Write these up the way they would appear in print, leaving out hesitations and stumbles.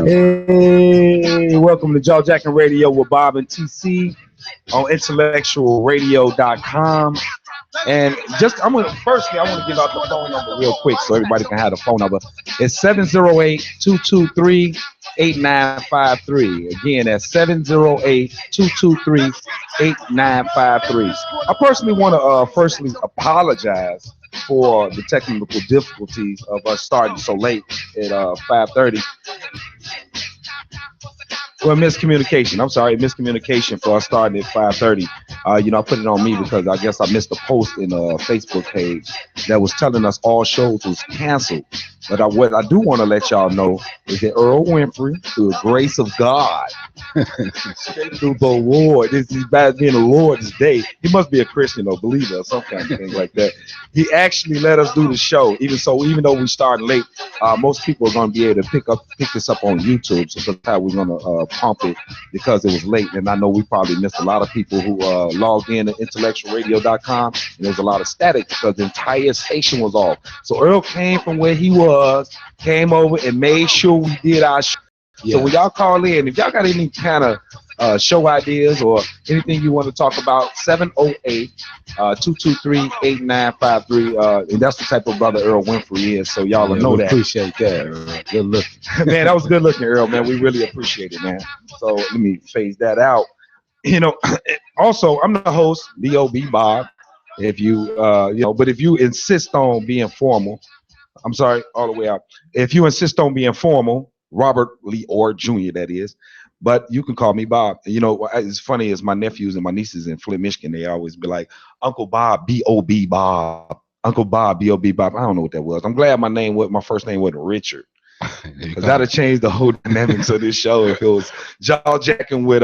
Hey, welcome to Jackin Radio with Bob and TC on IntellectualRadio.com. And I want to give out the phone number real quick so everybody can have the phone number. It's 708-223-8953. Again, that's 708-223-8953. I personally want to firstly apologize for the technical difficulties of us starting so late at 5:30. Well, miscommunication for us starting at 5:30. I put it on me because I guess I missed a post in a Facebook page that was telling us all shows was canceled. But what I do want to let y'all know is that Earl Winfrey, through the grace of God, through the Lord, he's bad being the Lord's day. He must be a Christian or believer or some kind of thing like that. He actually let us do the show. Even though we started late, most people are going to be able to pick this up on YouTube. So that's how we're going to pump it because it was late. And I know we probably missed a lot of people who logged in at IntellectualRadio.com. And there's a lot of static because the entire station was off. So Earl came from where he was, came over and made sure we did our show. Yeah. So when y'all call in, if y'all got any kind of show ideas or anything you want to talk about, 708-223-8953. And that's the type of brother Earl Winfrey is. So y'all will know that. Appreciate that, Earl. Good looking. Man, that was good looking, Earl, man. We really appreciate it, man. So let me phase that out. Also, I'm the host, B.O.B. Bob. If but if you insist on being formal, I'm sorry, all the way out. If you insist on being formal, Robert Lee Orr Jr., that is, but you can call me Bob. It's funny as my nephews and my nieces in Flint, Michigan, they always be like, Uncle Bob, B.O.B. Bob. Uncle Bob, B.O.B. Bob. I don't know what that was. I'm glad my first name wasn't Richard. Because that'd have changed the whole dynamics of this show if it was Jackin with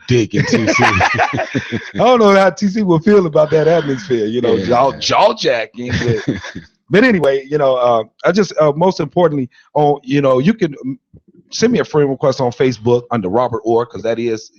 Dick and TC. I don't know how TC would feel about that atmosphere, Jackin. But anyway, I just most importantly, you can send me a friend request on Facebook under Robert Orr, because that is,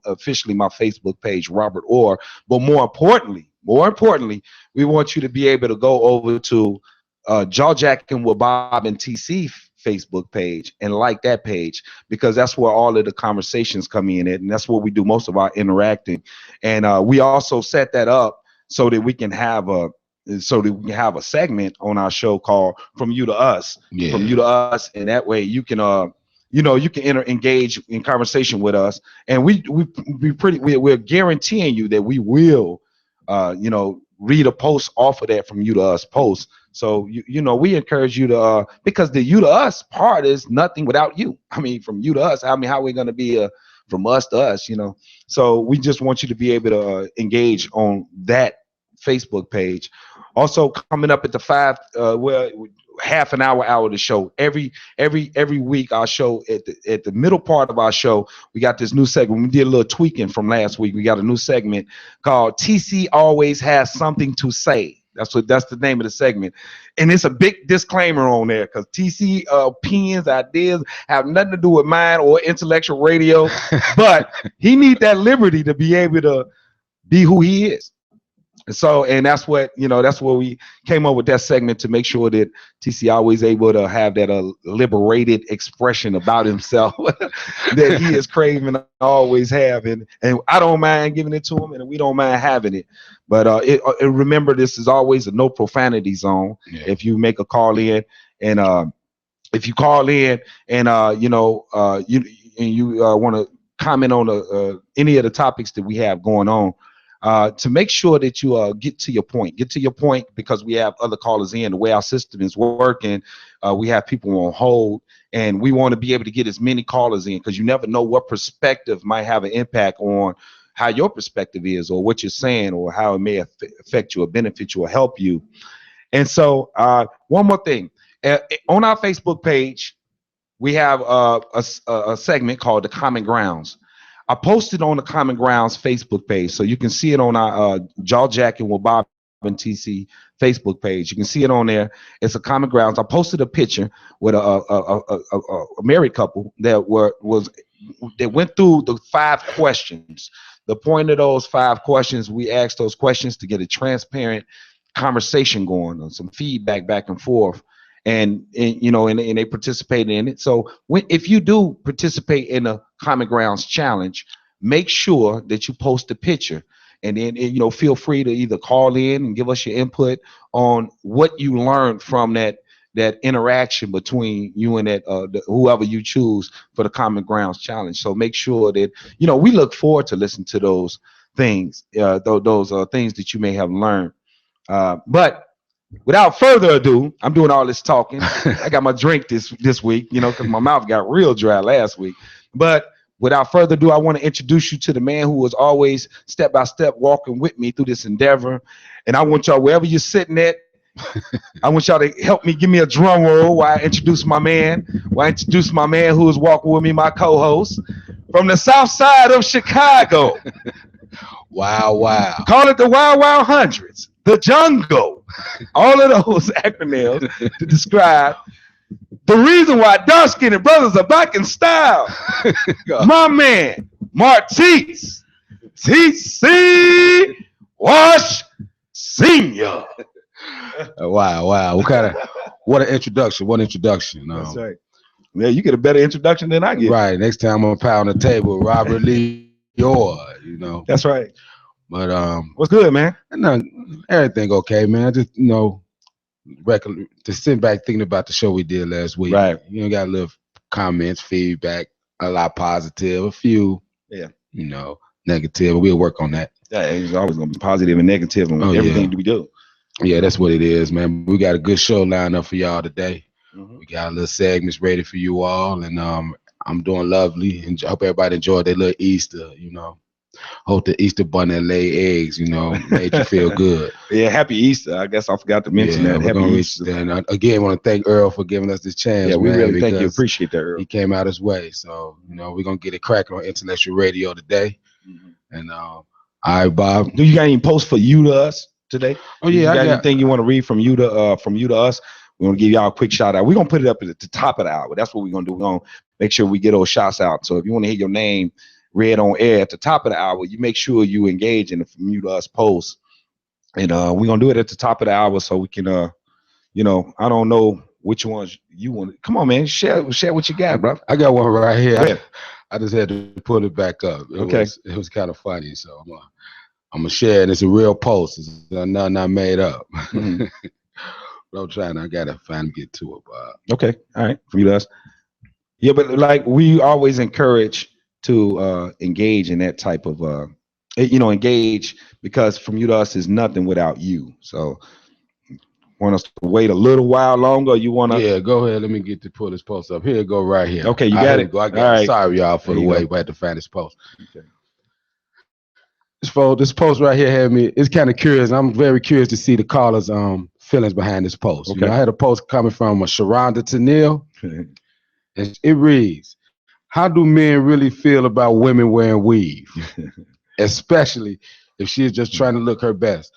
officially my Facebook page, Robert Orr. But more importantly, we want you to be able to go over to Jackin with Bob and TC Facebook page and like that page, because that's where all of the conversations come in at, and that's where we do most of our interacting. And we also set that up so that we can have a segment on our show called From You to Us. Yeah. From You to Us, and that way you can you can engage in conversation with us, and we're guaranteeing you that we will read a post off of that From You to Us post. So we encourage you to because the you to us part is nothing without you. I mean, from you to us, how are we going to be from us to us? So we just want you to be able to engage on that Facebook page. Also, coming up at the half an hour of the show every week, our show at the middle part of our show, we got this new segment. We did a little tweaking from last week. We got a new segment called TC Always Has Something to Say. That's the name of the segment, and it's a big disclaimer on there because TC opinions, ideas have nothing to do with mine or Intellectual Radio, but he needs that liberty to be able to be who he is. And that's what that's where we came up with that segment, to make sure that TC always able to have that liberated expression about himself that he is craving to always have, and I don't mind giving it to him, and we don't mind having it. But remember, this is always a no profanity zone. Yeah. If you make a call in, and if you call in and you want to comment on any of the topics that we have going on. To make sure that you get to your point, because we have other callers in. The way our system is working, we have people on hold, and we want to be able to get as many callers in, because you never know what perspective might have an impact on how your perspective is, or what you're saying, or how it may affect you or benefit you or help you. And so one more thing, on our Facebook page, we have a segment called The Common Grounds. I posted on the Common Grounds Facebook page, so you can see it on our Jackin with Bob and TC Facebook page. You can see it on there. It's a Common Grounds. I posted a picture with a married couple that went through the 5 questions. The point of those 5 questions, we asked those questions to get a transparent conversation going, on some feedback back and forth. and you know, and they participate in it. So if you do participate in a Common Grounds challenge, make sure that you post a picture, and then you know, feel free to either call in and give us your input on what you learned from that interaction between you and that whoever you choose for the Common Grounds challenge. So make sure that, you know, we look forward to listen to those things, those things that you may have learned. But without further ado, I'm doing all this talking. I got my drink this week, you know, because my mouth got real dry last week. But without further ado, I want to introduce you to the man who was always step by step walking with me through this endeavor. And I want y'all, wherever you're sitting at, I want y'all to help me, give me a drum roll while I introduce my man. Who is walking with me, my co-host from the south side of Chicago. Wow. Call it the Wild Wild Hundreds, the jungle, all of those acronyms to describe the reason why dark-skinned brothers are back in style. My man, Martise TC Wash Sr. Wow. What an introduction. That's right. Yeah, you get a better introduction than I get. Right. Next time I'm gonna pound the table, Robert Lee Orr, you know. That's right. But what's good, man? No, everything okay, man. I just, you know, to sit back thinking about the show we did last week. Right. You know, got a little comments, feedback, a lot positive, a few, you know, negative. We'll work on that. Yeah, it's always gonna be positive and negative on everything we do. Yeah, that's what it is, man. We got a good show lined up for y'all today. We got a little segments ready for you all, and I'm doing lovely, and hope everybody enjoyed their little Easter, you know. Hope the Easter bunny lay eggs, you know, made you feel good. Yeah, happy Easter. I guess I forgot to mention that. Happy Easter. And again, want to thank Earl for giving us this chance. Yeah, we really thank you. Appreciate that, Earl. He came out his way. So, you know, we're going to get it cracking on Intellectual Radio today. And all right, Bob. Do you got any posts for you to us today? Oh, yeah. You got anything you want to read from you to us? We're going to give y'all a quick shout out. We're going to put it up at the top of the hour. That's what we're going to do. We're going to make sure we get those shots out. So if you want to hear your name read on air at the top of the hour, you make sure you engage in the From You to Us post. And we're going to do it at the top of the hour so we can, you know, I don't know which ones you want. Come on, man. Share what you got, bro. I got one right here. I just had to put it back up. It was kind of funny. So I'm going to share it. It's a real post. It's nothing I made up. I gotta finally get to it, Bob. Okay, all right, from you to us. Yeah, but like we always encourage to engage in that type of you know, engage, because From You to Us is nothing without you. So want us to wait a little while longer? You want to? Yeah, go ahead. Let me get to pull this post up. Here it go right here. Okay, you got it. I got it. Right. Sorry, y'all, for the wait. We had to find this post. Okay. This post right here had me. It's kind of curious. I'm very curious to see the callers' feelings behind this post. Okay. You know, I had a post coming from Sharonda Tennille. And it reads, "How do men really feel about women wearing weave, especially if she's just trying to look her best?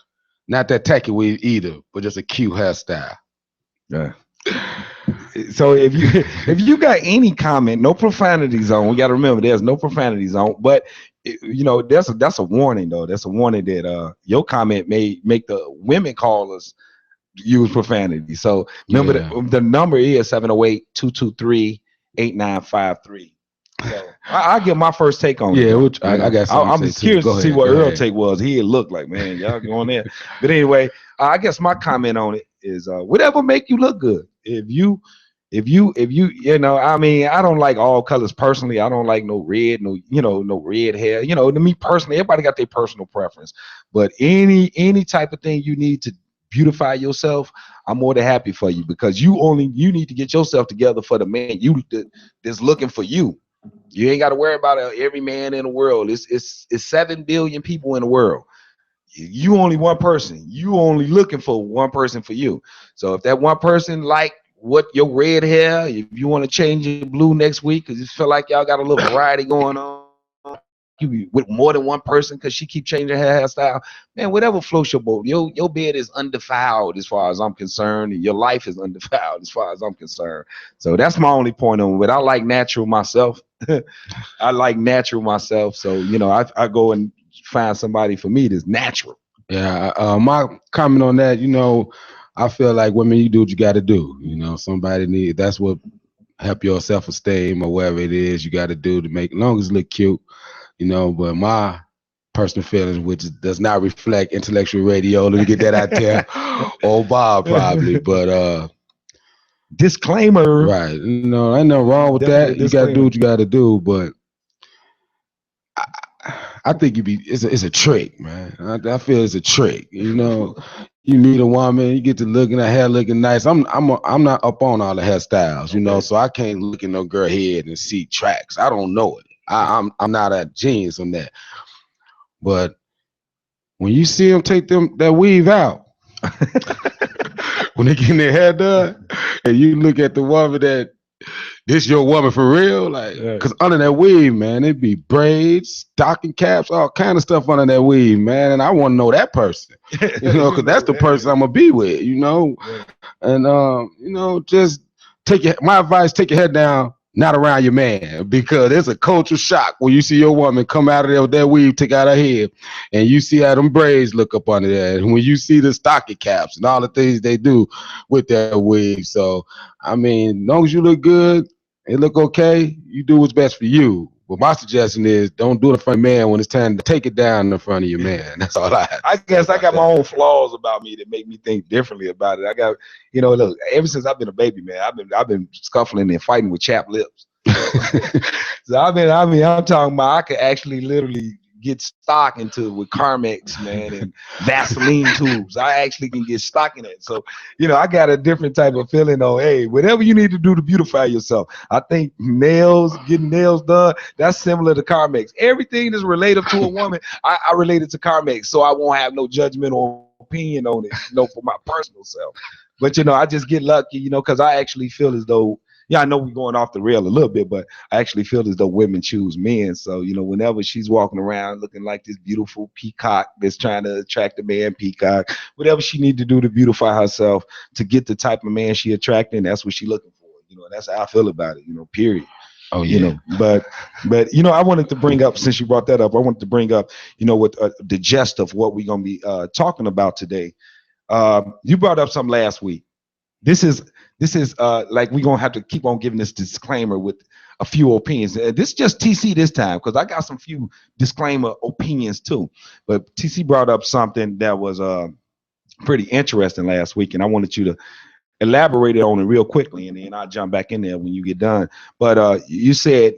Not that tacky weave either, but just a cute hairstyle." Yeah. So if you got any comment, no profanity zone. We got to remember there's no profanity zone. But you know, that's a warning though. That's a warning that your comment may make the women callers use profanity. So remember the number is 708-223-8953. So I'll give my first take on it. Yeah, I got. I'm just curious to see what Earl's take was. He looked like, man, y'all going there. But anyway, I guess my comment on it is whatever make you look good. If you know, I mean, I don't like all colors personally. I don't like no red, no red hair. You know, to me personally, everybody got their personal preference. But any type of thing you need to beautify yourself, I'm more than happy for you, because you need to get yourself together for the man that's looking for you. You ain't got to worry about every man in the world. It's 7 billion people in the world. You only one person. You only looking for one person for you. So if that one person like what your red hair, if you want to change your blue next week because you feel like y'all got a little variety going on, you with more than one person because she keep changing her hairstyle, man, whatever floats your boat. Your bed is undefiled as far as I'm concerned, and your life is undefiled as far as I'm concerned. So that's my only point on it. But I like natural myself. I like natural myself. So, you know, I go and find somebody for me that's natural. Yeah, my comment on that, you know, I feel like women, you do what you got to do. You know, somebody need, that's what help your self-esteem or whatever it is you got to do to make, as long as it look cute, you know. But my personal feelings, which does not reflect intellectual radio, let me get that out there, or Bob probably, but disclaimer. Right, you know, ain't nothing wrong with that. You got to do what you got to do, but I think it's a trick, man. I feel it's a trick. You know, you meet a woman, you get to looking at hair looking nice. I'm not up on all the hairstyles, you know, so I can't look in no girl head and see tracks. I don't know it. I'm not a genius on that. But when you see them take that weave out, when they getting their hair done, and you look at the woman that this your woman for real, like, cause under that weave, man, it'd be braids, stocking caps, all kind of stuff under that weave, man. And I want to know that person, you know, cause that's the person I'm gonna be with, you know. And you know, just my advice, take your head down, not around your man, because it's a cultural shock when you see your woman come out of there with that weave, take out her head, and you see how them braids look up under there, and when you see the stocking caps and all the things they do with that weave. So I mean, as long as you look good, it look okay, you do what's best for you. But my suggestion is don't do it in front of man when it's time to take it down in front of your man. That's all I guess I got my own flaws about me that make me think differently about it. I got, you know, look, ever since I've been a baby, man, I've been scuffling and fighting with chapped lips. So I'm talking about I could actually literally get stock into with Carmex, man, and Vaseline tubes. I actually can get stock in it. So, you know, I got a different type of feeling on, hey, whatever you need to do to beautify yourself. I think getting nails done, that's similar to Carmex. Everything that's related to a woman, I relate it to Carmex, so I won't have no judgmental opinion on it, you know, for my personal self. But, you know, I just get lucky, you know, because I actually feel as though, yeah, I know we're going off the rail a little bit, but I actually feel as though women choose men. So, you know, whenever she's walking around looking like this beautiful peacock that's trying to attract a man, peacock, whatever she need to do to beautify herself to get the type of man she attracting, that's what she looking for. You know, that's how I feel about it, you know, period. Oh, yeah. You know, but you know, I wanted to bring up, since you brought that up, I wanted to bring up, you know, what the gist of what we're going to be talking about today. You brought up something last week. This is like we're gonna have to keep on giving this disclaimer with a few opinions. This is just TC this time because I got some few disclaimer opinions too. But TC brought up something that was pretty interesting last week, and I wanted you to elaborate on it real quickly, and then I'll jump back in there when you get done. But you said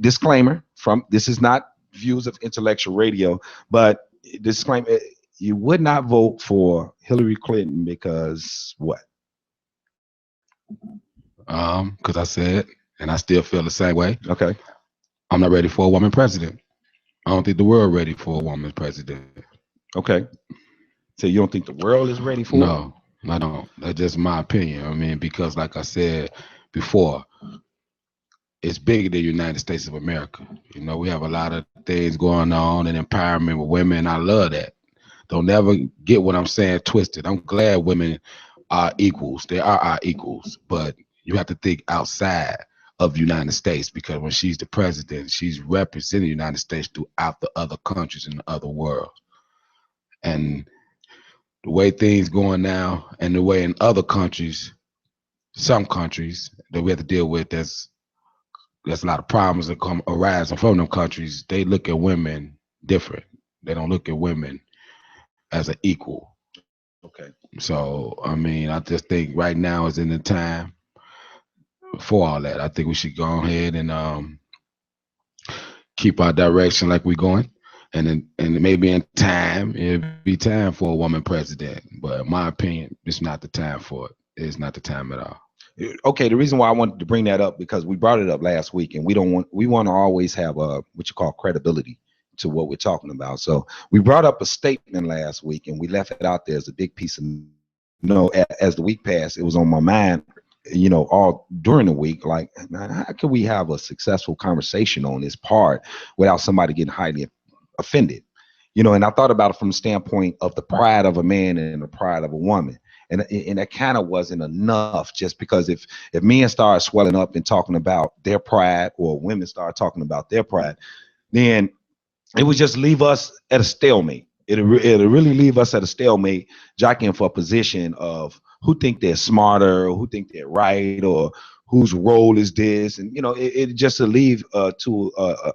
disclaimer from this is not views of intellectual radio, but disclaimer, you would not vote for Hillary Clinton because what? Because I said, and I still feel the same way. Okay. I'm not ready for a woman president. I don't think the world ready for a woman president. Okay. So you don't think the world is ready for it? No, I don't. That's just my opinion. I mean, because like I said before, it's bigger than the United States of America. You know, we have a lot of things going on and empowerment with women. I love that. Don't ever get what I'm saying twisted. I'm glad women are equals. They are our equals, but you have to think outside of the United States, because when she's the president, she's representing the United States throughout the other countries in the other world. And the way things going now and the way in other countries, some countries that we have to deal with, there's a lot of problems that come arising from them countries. They look at women different. They don't look at women as an equal. Okay. So, I mean, I just think right now is in the time for all that. I think we should go ahead and keep our direction like we're going. And maybe in time, it'll be time for a woman president. But in my opinion, it's not the time for it. It's not the time at all. Okay, the reason why I wanted to bring that up, because we brought it up last week, and we want to always have what you call credibility to what we're talking about. So we brought up a statement last week, and we left it out there as a big piece of, you know, as the week passed, it was on my mind, you know, all during the week, like, how can we have a successful conversation on this part without somebody getting highly offended? You know, and I thought about it from the standpoint of the pride of a man and the pride of a woman. And that kind of wasn't enough, just because if men start swelling up and talking about their pride, or women start talking about their pride, then it would just leave us at a stalemate. It'll really leave us at a stalemate, jockeying for a position of who think they're smarter, or who think they're right, or whose role is this, and it just to leave to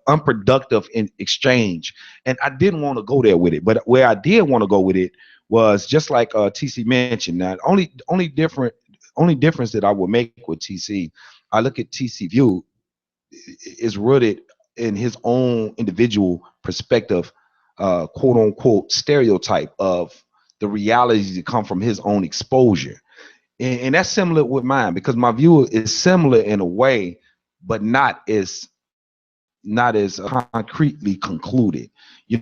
unproductive in exchange. And I didn't want to go there with it, but where I did want to go with it was just like TC mentioned. Now, only difference that I will make with TC, I look at TC View is rooted in his own individual perspective, quote unquote stereotype of the realities that come from his own exposure. And that's similar with mine, because my view is similar in a way, but not as concretely concluded,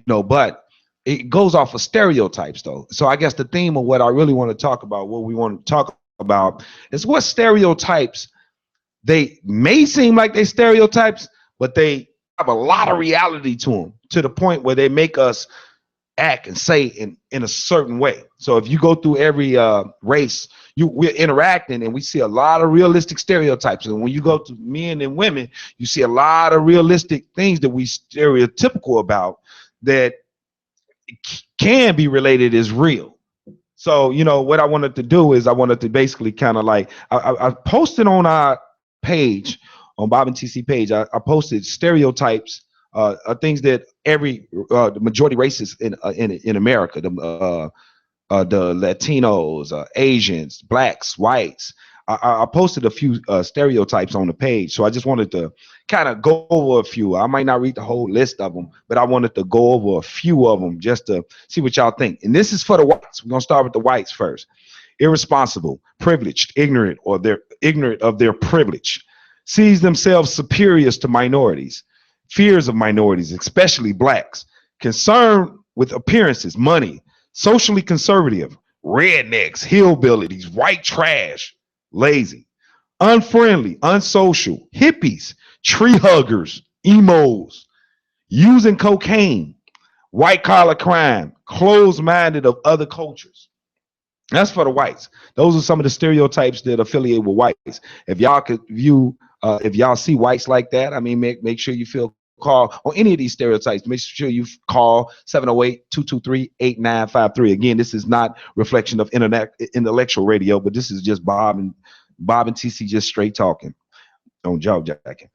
but it goes off of stereotypes though. So I guess the theme of what I really want to talk about, what we want to talk about, is what stereotypes, they may seem like they stereotypes, but they have a lot of reality to them, to the point where they make us act and say in a certain way. So if you go through every race, we're interacting and we see a lot of realistic stereotypes. And when you go to men and women, you see a lot of realistic things that we stereotypical about that can be related as real. So, what I wanted to do is I wanted to basically kind of like, I posted on our page, on Bob and TC page, I posted stereotypes, things that the majority races in America, the Latinos, Asians, blacks, whites. I posted a few stereotypes on the page, so I just wanted to kind of go over a few. I might not read the whole list of them, but I wanted to go over a few of them just to see what y'all think. And this is for the whites. We're gonna start with the whites first. Irresponsible, privileged, ignorant, or they're ignorant of their privilege, sees themselves superiors to minorities, fears of minorities, especially blacks, concerned with appearances, money, socially conservative, rednecks, hillbillies, white trash, lazy, unfriendly, unsocial, hippies, tree huggers, emos, using cocaine, white collar crime, closed-minded of other cultures. That's for the whites. Those are some of the stereotypes that affiliate with whites. If y'all could view, if y'all see whites like that, I mean, make sure you feel call on any of these stereotypes. Make sure you call 708-223-8953. Again, this is not reflection of intellectual radio, but this is just Bob and TC just straight talking on Jackin.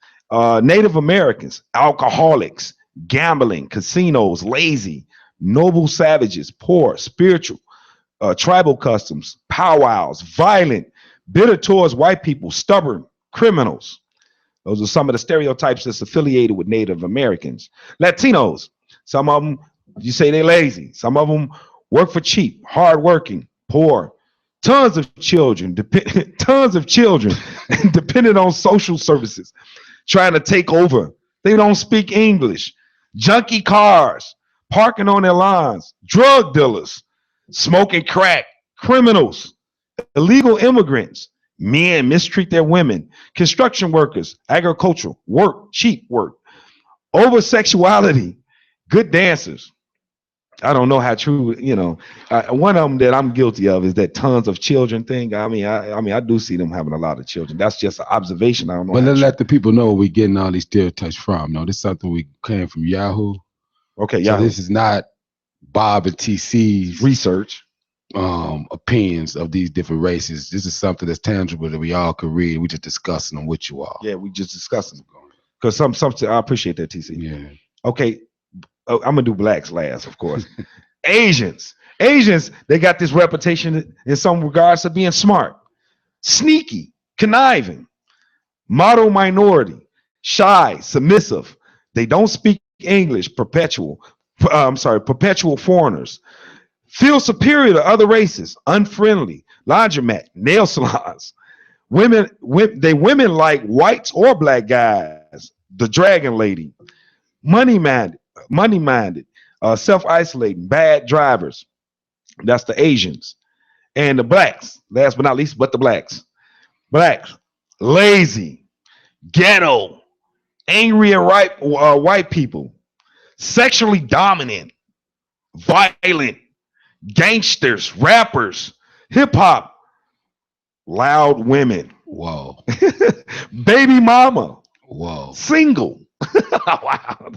Native Americans, alcoholics, gambling, casinos, lazy, noble savages, poor, spiritual, tribal customs, powwows, violent, bitter towards white people, stubborn, criminals. Those are some of the stereotypes that's affiliated with Native Americans. Latinos, some of them, you say they're lazy. Some of them work for cheap, hardworking, poor, tons of children, dependent on social services, trying to take over. They don't speak English. Junky cars, parking on their lawns, drug dealers, smoking crack, criminals, illegal immigrants, men mistreat their women, construction workers, agricultural work, cheap work, over sexuality, good dancers. I don't know how true, one of them that I'm guilty of is that tons of children thing. I mean, I do see them having a lot of children. That's just an observation. I don't know. But let's let the people know where we're getting all these stereotypes from. No, this is something we came from Yahoo. Okay, so Yahoo. This is not Bob and TC's research. Opinions of these different races. This is something that's tangible that we all can read. We just discussing them with you all. Yeah, we just discussing them. Because something I appreciate that, TC. Yeah. Okay, I'm gonna do blacks last, of course. Asians, they got this reputation in some regards of being smart, sneaky, conniving, model minority, shy, submissive. They don't speak English, perpetual foreigners. Feel superior to other races, unfriendly, laundromat, nail salons. Women like whites or black guys. The dragon lady, money-minded, self-isolating, bad drivers. That's the Asians. And the blacks, last but not least, but the blacks. Blacks, lazy, ghetto, angry and white people, sexually dominant, violent, gangsters, rappers, hip hop, loud women. Whoa. Baby mama. Whoa. Single. Wow.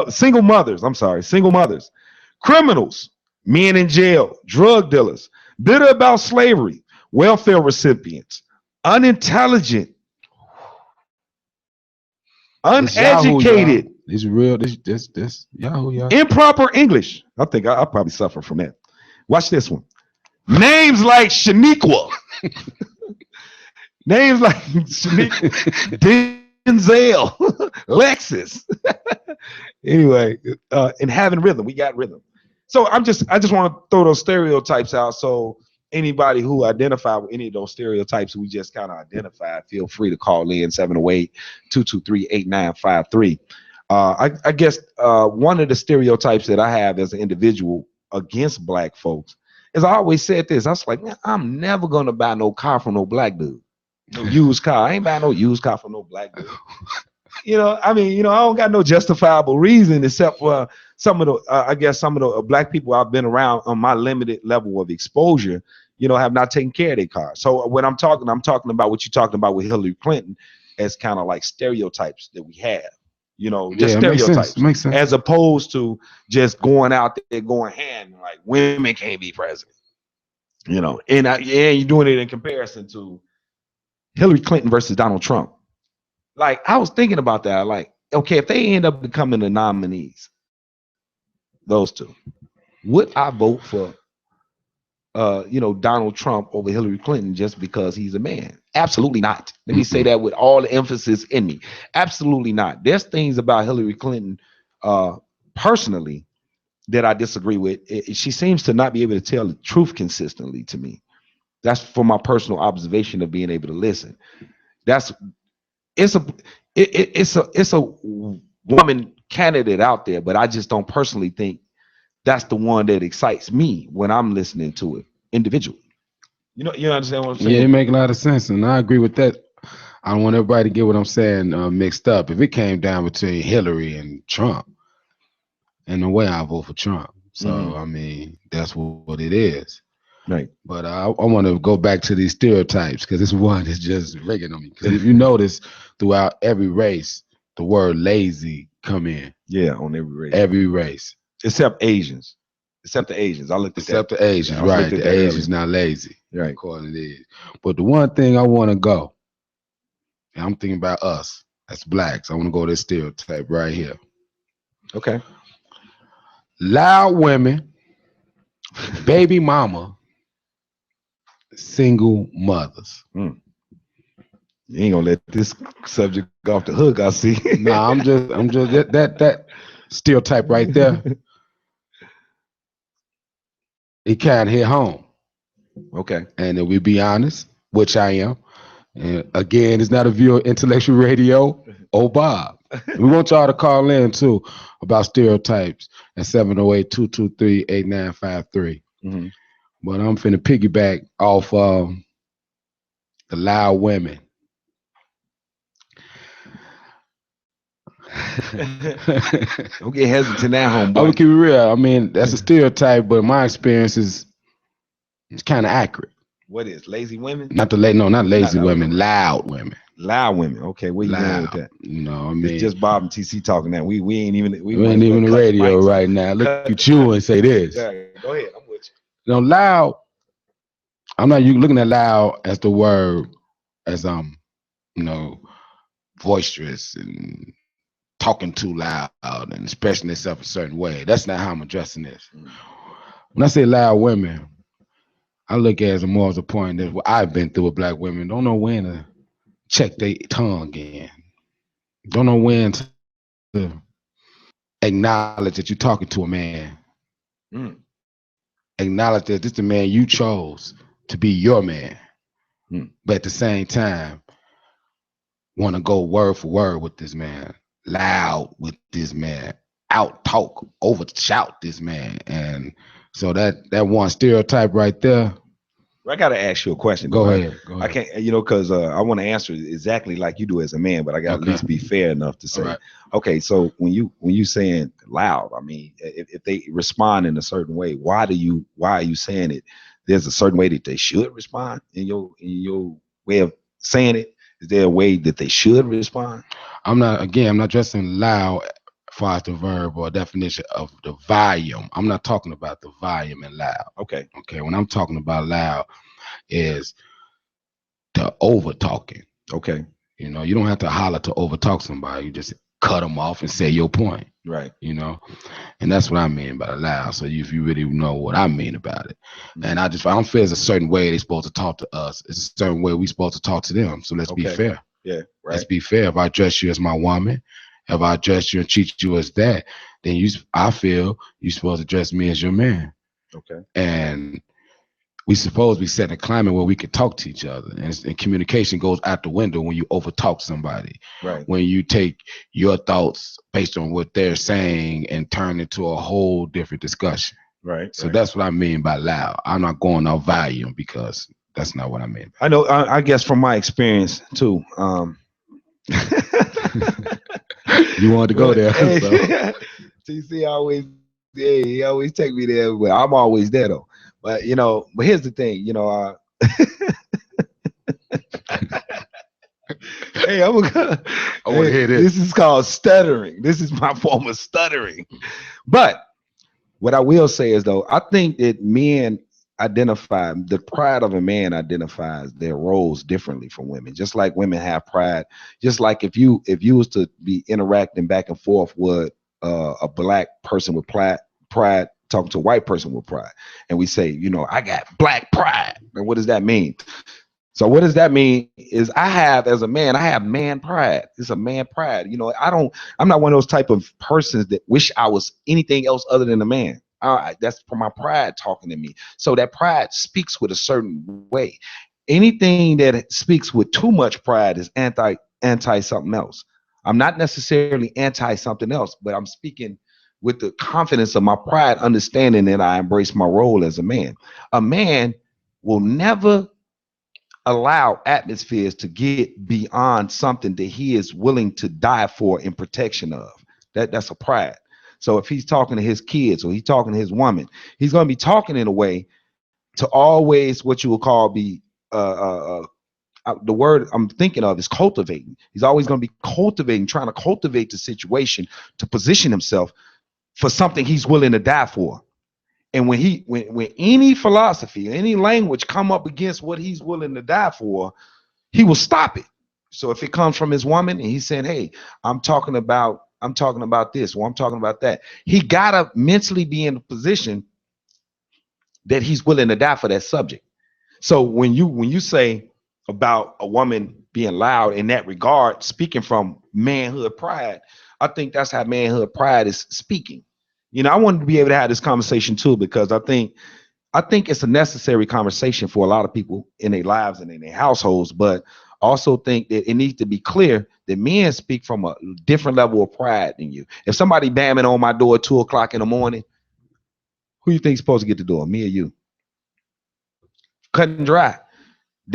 Single mothers. Criminals, men in jail, drug dealers, bitter about slavery, welfare recipients, unintelligent, uneducated. This real. This Yahoo, y'all. Improper English. I think I probably suffer from that. Watch this one. Names like Shaniqua. Names like Shaniqua, Denzel, Lexus. Anyway, and having rhythm. We got rhythm. So I just want to throw those stereotypes out. So anybody who identify with any of those stereotypes we just kind of identified, feel free to call in 708-223-8953. I guess one of the stereotypes that I have as an individual against black folks is I always said this. I was like, man, I'm never going to buy no car from no black dude. No used car. I ain't buying no used car from no black dude. I don't got no justifiable reason except for some of the black people I've been around on my limited level of exposure, have not taken care of their cars. So when I'm talking about what you're talking about with Hillary Clinton as kind of like stereotypes that we have, just stereotypes. Makes sense. As opposed to just going out there going hand like women can't be president, and you're doing it in comparison to Hillary Clinton versus Donald Trump. Like, I was thinking about that. Like, okay, if they end up becoming the nominees, those two, would I vote for, Donald Trump over Hillary Clinton just because he's a man? Absolutely not. Let me say that with all the emphasis in me. Absolutely not. There's things about Hillary Clinton, personally, that I disagree with. She seems to not be able to tell the truth consistently to me. That's from my personal observation of being able to listen. It's a woman candidate out there, but I just don't personally think that's the one that excites me when I'm listening to it individually. You understand what I'm saying? Yeah, it makes a lot of sense, and I agree with that. I don't want everybody to get what I'm saying mixed up. If it came down between Hillary and Trump, in a way, I vote for Trump. So I mean, that's what it is. Right. But I want to go back to these stereotypes because this one is just rigging on me. Because if you notice, throughout every race, the word lazy come in. Yeah, on every race. Every race. Except Asians. Except the Asians. I looked at Except that. the Asians, right. The Asians not lazy. Right. According to this. But the one thing I want to go, and I'm thinking about us as blacks. I want to go to this stereotype right here. Okay. Loud women, baby mama, single mothers. You ain't gonna let this subject off the hook, I see. Nah, I'm just that stereotype right there. It can't hit home. Okay. And if we be honest, which I am, and again, it's not a view of intellectual radio. Oh, Bob. We want y'all to call in too about stereotypes at 708-223-8953. But I'm finna piggyback off the loud women. Don't get hesitant now, homeboy. I'm gonna keep it real. I mean, that's a stereotype, but my experience is it's kind of accurate. What is lazy women? Not lazy women, loud women. Loud women. Okay, where you going with that? I mean, it's just Bob and TC talking now. We ain't even on the radio right now. Look at you and say this. Go ahead, I'm with you. Loud. I'm not looking at loud as the word as boisterous and talking too loud and expressing itself a certain way. That's not how I'm addressing this. When I say loud women, I look at it more as a point that what I've been through with black women. Don't know when to check their tongue in. Don't know when to acknowledge that you're talking to a man. Acknowledge that this is the man you chose to be your man. But at the same time, want to go word for word with this man, loud with this man, out talk, over shout this man. And so that one stereotype right there. I got to ask you a question. Go ahead. I can't, because I want to answer exactly like you do as a man, but I got to at least be fair enough to say, right. Okay, so when you saying loud, I mean, if they respond in a certain way, why are you saying it? There's a certain way that they should respond in your way of saying it. Is there a way that they should respond? I'm not addressing loud far as the verb or definition of the volume. I'm not talking about the volume and loud. Okay. Okay. When I'm talking about loud is the over talking. Okay. You know, you don't have to holler to over talk somebody. You just cut them off and say your point. Right. You know, and that's what I mean by loud. So if you really know what I mean about it, and I don't feel it's a certain way they're supposed to talk to us. It's a certain way we're supposed to talk to them. So let's be fair. Yeah. Right. Let's be fair. If I address you as my woman, if I address you and treat you as that, then I feel you're supposed to address me as your man. Okay. And we supposed to be setting a climate where we can talk to each other, and communication goes out the window when you over talk somebody. Right. When you take your thoughts based on what they're saying and turn it to a whole different discussion. Right. So that's what I mean by loud. I'm not going off volume because that's not what I mean. I know. I guess from my experience too. You wanted to go there. Hey, so. TC he always take me there, but I'm always there though. But but here's the thing, hey, I want to hear this. This is called stuttering. This is my form of stuttering. But what I will say is though, I think that men identify, the pride of a man identifies their roles differently from women. Just like women have pride. Just like if you was to be interacting back and forth with a black person with pride talking to a white person with pride, and we say, I got black pride. And what does that mean? So what does that mean is as a man, I have man pride. It's a man pride. I'm not one of those type of persons that wish I was anything else other than a man. That's for my pride talking to me. So that pride speaks with a certain way. Anything that speaks with too much pride is anti something else. I'm not necessarily anti something else, but I'm speaking with the confidence of my pride, understanding that I embrace my role as a man. A man will never allow atmospheres to get beyond something that he is willing to die for in protection of. That's a pride. So if he's talking to his kids or he's talking to his woman, he's going to be talking in a way to always what you would call be the word I'm thinking of is cultivating. He's always going to be cultivating, trying to cultivate the situation to position himself for something he's willing to die for. And when any philosophy, any language come up against what he's willing to die for, he will stop it. So if it comes from his woman and he's saying, hey, I'm talking about this, or I'm talking about that, he gotta mentally be in a position that he's willing to die for that subject. So when you say about a woman being loud in that regard, speaking from manhood pride, I think that's how manhood pride is speaking. I wanted to be able to have this conversation too, because I think it's a necessary conversation for a lot of people in their lives and in their households, but also think that it needs to be clear that men speak from a different level of pride than you. If somebody banging on my door at 2 o'clock in the morning, who you think is supposed to get the door, me or you? Cut and dry.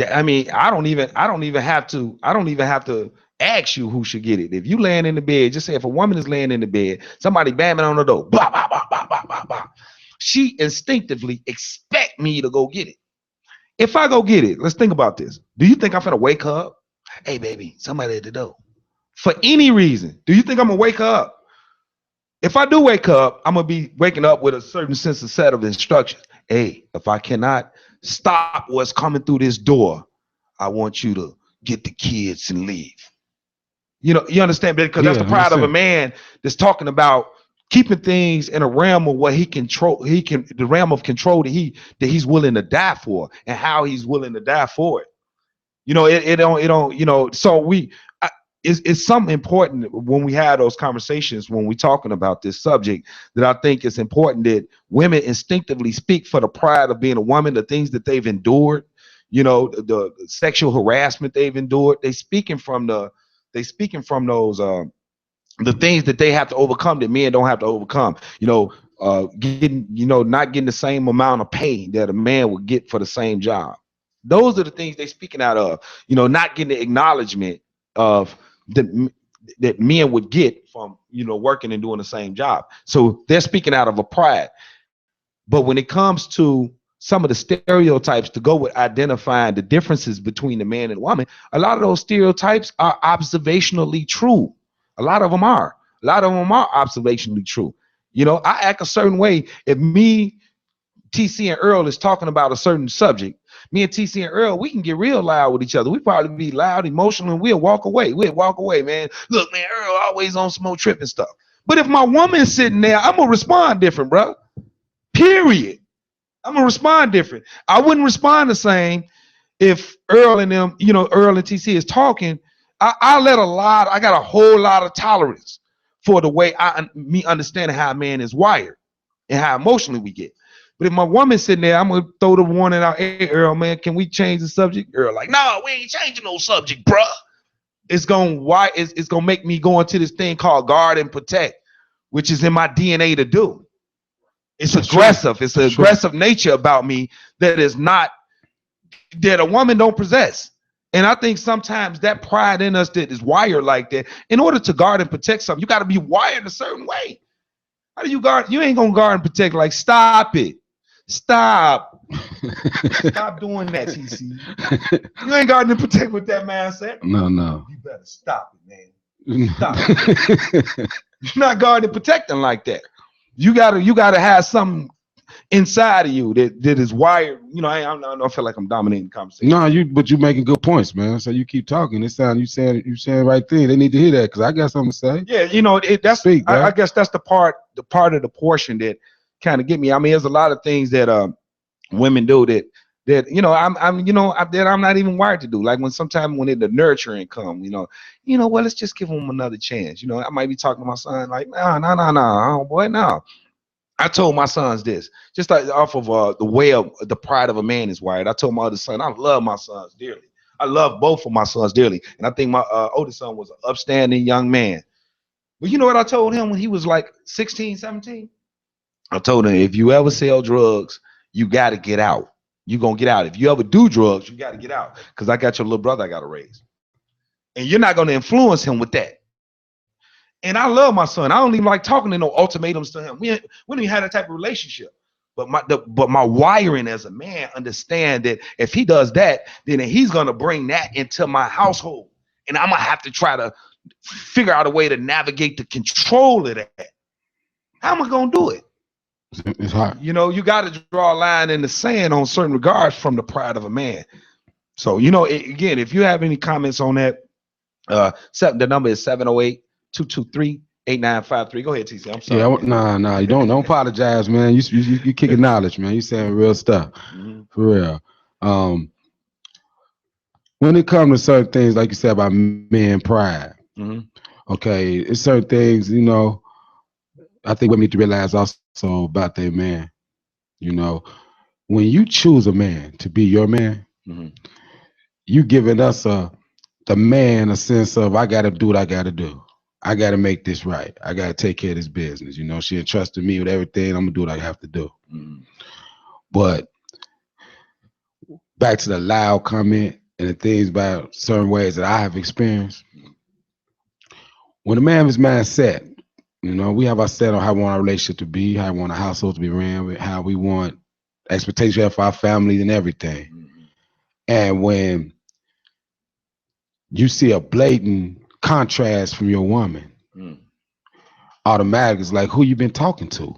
I mean, I don't even have to ask you who should get it. If you laying in the bed, just say if a woman is laying in the bed, somebody banging on the door, blah, blah, blah, blah, blah, blah, blah, she instinctively expect me to go get it. If I go get it, let's think about this. Do you think I'm gonna wake her up? Hey, baby, somebody at the door. For any reason, do you think I'm gonna wake her up? If I do wake up, I'm gonna be waking up with a certain set of instructions. Hey, if I cannot stop what's coming through this door, I want you to get the kids and leave. You understand? Because that's the pride of a man that's talking about keeping things in a realm of what he control. The realm of control that he's willing to die for, and how he's willing to die for it. So it's something important when we have those conversations, when we're talking about this subject, that I think it's important that women instinctively speak for the pride of being a woman, the things that they've endured, the sexual harassment they've endured. They speaking from those the things that they have to overcome that men don't have to overcome. Not getting the same amount of pay that a man would get for the same job. Those are the things they're speaking out of. Not getting the acknowledgement of that men would get from working and doing the same job. So they're speaking out of a pride. But when it comes to some of the stereotypes to go with identifying the differences between the man and woman, a lot of those stereotypes are observationally true. A lot of them are. A lot of them are observationally true. You know, I act a certain way. If me, TC, and Earl is talking about a certain subject, me and TC and Earl, we can get real loud with each other. We probably be loud, emotional, and we'll walk away. Man. Look, man, Earl always on some old trip and stuff. But if my woman's sitting there, I'm gonna respond different, bro. Period. I'm gonna respond different. I wouldn't respond the same if Earl and them, you know, Earl and TC is talking. I got a whole lot of tolerance for the way me understanding how a man is wired and how emotionally we get. But if my woman's sitting there, I'm gonna throw the warning out. Hey, Earl, man, can we change the subject? Earl, like, no, we ain't changing no subject, bruh. It's gonna make me go into this thing called guard and protect, which is in my DNA to do. It's aggressive. It's an aggressive nature about me that a woman don't possess. And I think sometimes that pride in us that is wired like that, in order to guard and protect something, you got to be wired a certain way. How do you guard? You ain't gonna guard and protect. Like, stop it. Stop doing that, TC. You ain't guarding and protect with that mindset. No. You better stop it, man. Stop it. You're not guarding and protecting like that. You gotta have something inside of you that is wired. You know, I don't feel like I'm dominating the conversation. No, but you making good points, man. So you keep talking. It sounds you saying the right thing. They need to hear that because I got something to say. Yeah, you know, I guess that's the part of the portion that kind of get me. I mean, there's a lot of things that women do that you know that I'm not even wired to do. Like when the nurturing come, you know, well, let's just give them another chance. You know, I might be talking to my son like, no, boy, no. I told my sons this, just like off of the way of the pride of a man is wired. I told my other son, I love my sons dearly. I love both of my sons dearly. And I think my oldest son was an upstanding young man. But you know what I told him when he was like 16, 17? I told him, if you ever sell drugs, you got to get out. You're going to get out. If you ever do drugs, you got to get out. Because I got your little brother I got to raise. And you're not going to influence him with that. And I love my son. I don't even like talking to no ultimatums to him. We don't even have that type of relationship. But my wiring as a man understand that if he does that, then he's gonna bring that into my household, and I'm gonna have to try to figure out a way to navigate the control of that. How am I gonna do it? It's hard. You know, you got to draw a line in the sand on certain regards from the pride of a man. So, you know, again, if you have any comments on that, the number is 708-223-8953. Go ahead, TC. I'm sorry. Yeah, nah. You don't apologize, man. You kicking knowledge, man. You saying real stuff, for real. When it comes to certain things, like you said about men pride, okay, it's certain things, you know, I think we need to realize also about that man. You know, when you choose a man to be your man, you giving us the man a sense of, I got to do what I got to do. I got to make this right. I got to take care of this business. You know, she entrusted me with everything. I'm going to do what I have to do. But back to the loud comment and the things about certain ways that I have experienced. When a man is mindset, you know, we have our set on how we want our relationship to be, how we want our household to be ran, how we want expectations for our families and everything. And when you see a blatant contrast from your woman, automatically it's like, who you been talking to?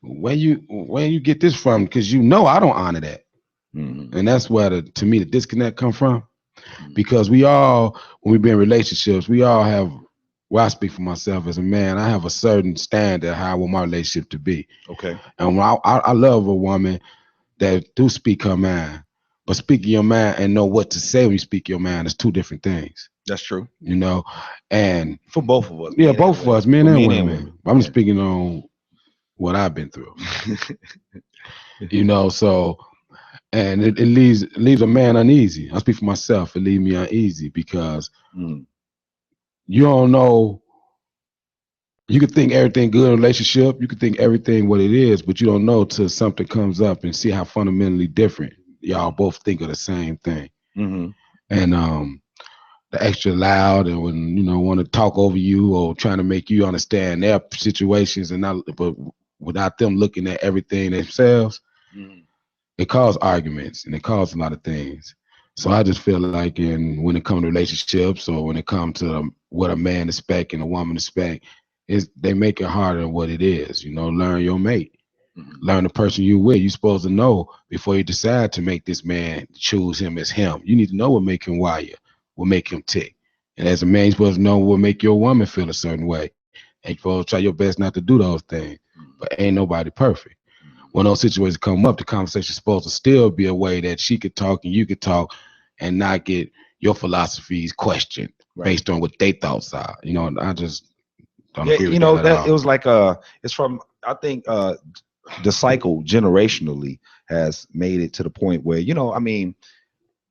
Where you get this from? Because you know I don't honor that. And that's where to me the disconnect come from. Because we all, when we be in relationships, we all have, well, I speak for myself as a man, I have a certain standard how I want my relationship to be. Okay. And when I love a woman that do speak her mind, but speaking your mind and know what to say when you speak your mind is two different things. That's true. You know, and for both of us. Yeah, both of us, men and women. I'm speaking on what I've been through. You know, so, and it leaves a man uneasy. I speak for myself. It leaves me uneasy because you don't know. You could think everything good in a relationship. You could think everything what it is, but you don't know till something comes up and see how fundamentally different y'all both think of the same thing. And the extra loud and when, you know, want to talk over you or trying to make you understand their situations and not, but without them looking at everything themselves, it causes arguments and it causes a lot of things. So I just feel like when it comes to relationships or when it comes to what a man expects and a woman expects, they make it harder than what it is. Learn your mate. Learn the person you with. You're supposed to know before you decide to make this man choose him as him. You need to know what make him wire, what make him tick. And as a man, you're supposed to know what make your woman feel a certain way. And you're supposed to try your best not to do those things. But ain't nobody perfect. When those situations come up, the conversation's supposed to still be a way that she could talk and you could talk and not get your philosophies questioned based on what they thoughts are. I just don't agree with that. It was like it's from, I think the cycle generationally has made it to the point where, the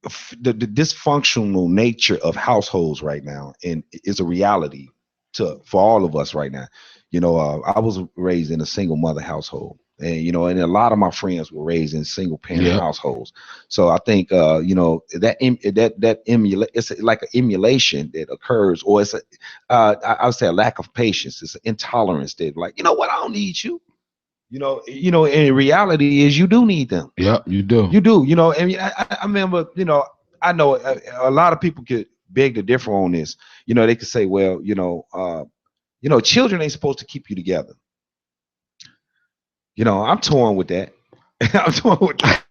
dysfunctional nature of households right now and is a reality for all of us right now. I was raised in a single mother household, and and a lot of my friends were raised in single parent households. So I think that emulate, it's like an emulation that occurs, or it's I would say a lack of patience. It's an intolerance that, like, I don't need you. In reality is you do need them. Yeah, you do. You do. And I remember, I know a lot of people could beg to differ on this. They could say, well, children ain't supposed to keep you together. I'm torn with that. I'm torn with that.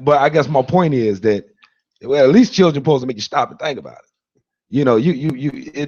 But I guess my point is that, well, at least children supposed to make you stop and think about it.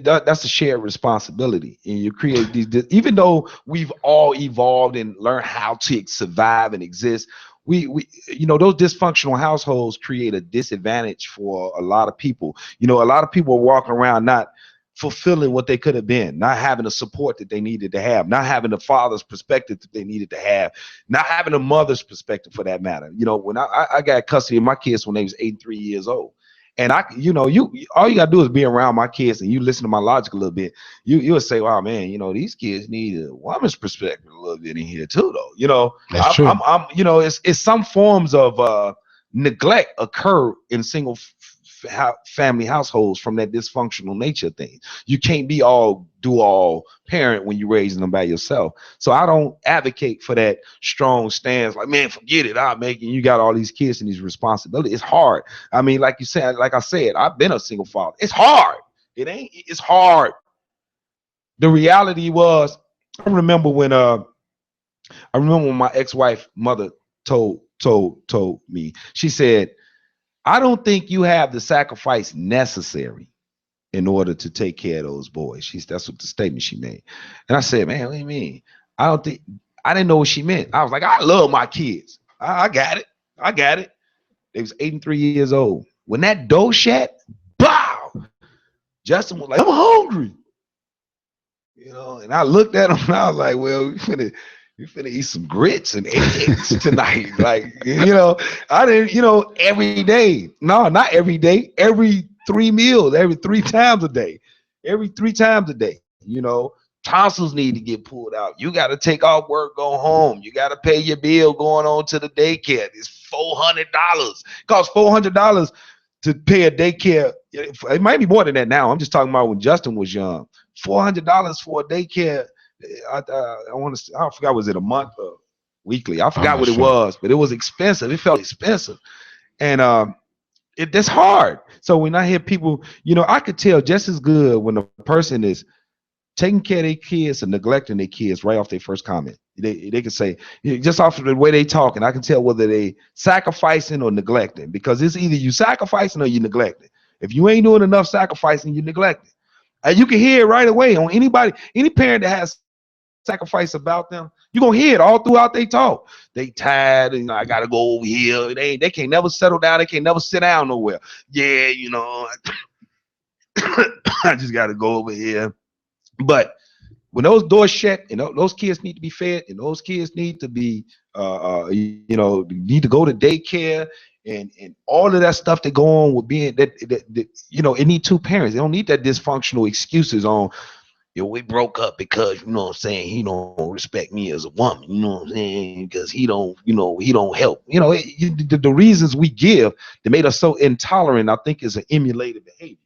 That's a shared responsibility, and you create these. Even though we've all evolved and learned how to survive and exist, we those dysfunctional households create a disadvantage for a lot of people. A lot of people are walking around not fulfilling what they could have been, not having the support that they needed to have, not having the father's perspective that they needed to have, not having a mother's perspective for that matter. When I got custody of my kids when they was 8 and 3 years old. And all you gotta do is be around my kids and you listen to my logic a little bit. You'll say, wow, man, these kids need a woman's perspective a little bit in here too, though. That's true. It's some forms of neglect occur in single family households from that dysfunctional nature thing. You can't be all parent when you're raising them by yourself. So I don't advocate for that strong stance like, man, forget it, you got all these kids and these responsibilities. It's hard. I mean, like I said, I've been a single father. It's hard. It's hard. The reality was, I remember when my ex-wife mother told me, she said, I don't think you have the sacrifice necessary in order to take care of those boys. That's what the statement she made. And I said, man, what do you mean? I didn't know what she meant. I was like, I love my kids. I got it. They was 8 and 3 years old. When that door shut, bow, Justin was like, I'm hungry. And I looked at him and I was like, well, you finna eat some grits and eggs tonight. Like, I didn't, every day. No, not every day. Every 3 meals, every 3 times a day. Every 3 times a day. Tonsils need to get pulled out. You got to take off work, go home. You got to pay your bill going on to the daycare. It's $400. It costs $400 to pay a daycare. It might be more than that now. I'm just talking about when Justin was young. $400 for a daycare. I forgot, was it a month or weekly? I forgot what it was, but it was expensive. It felt expensive, and that's hard. So when I hear people, I could tell just as good when a person is taking care of their kids and neglecting their kids right off their first comment. They can say, just off of the way they talk, and I can tell whether they sacrificing or neglecting, because it's either you sacrificing or you neglecting. If you ain't doing enough sacrificing, you neglecting. And you can hear it right away on any parent that has sacrifice about them. You're gonna hear it all throughout they talk. They tired, and I gotta go over here. They can't never settle down. They can't never sit down nowhere. Yeah, I just gotta go over here. But when those doors shut, those kids need to be fed, and those kids need to be need to go to daycare, and all of that stuff that go on with being that it need 2 parents. They don't need that dysfunctional excuses on, we broke up because, he don't respect me as a woman, because he don't help. The reasons we give that made us so intolerant, I think, is an emulated behavior.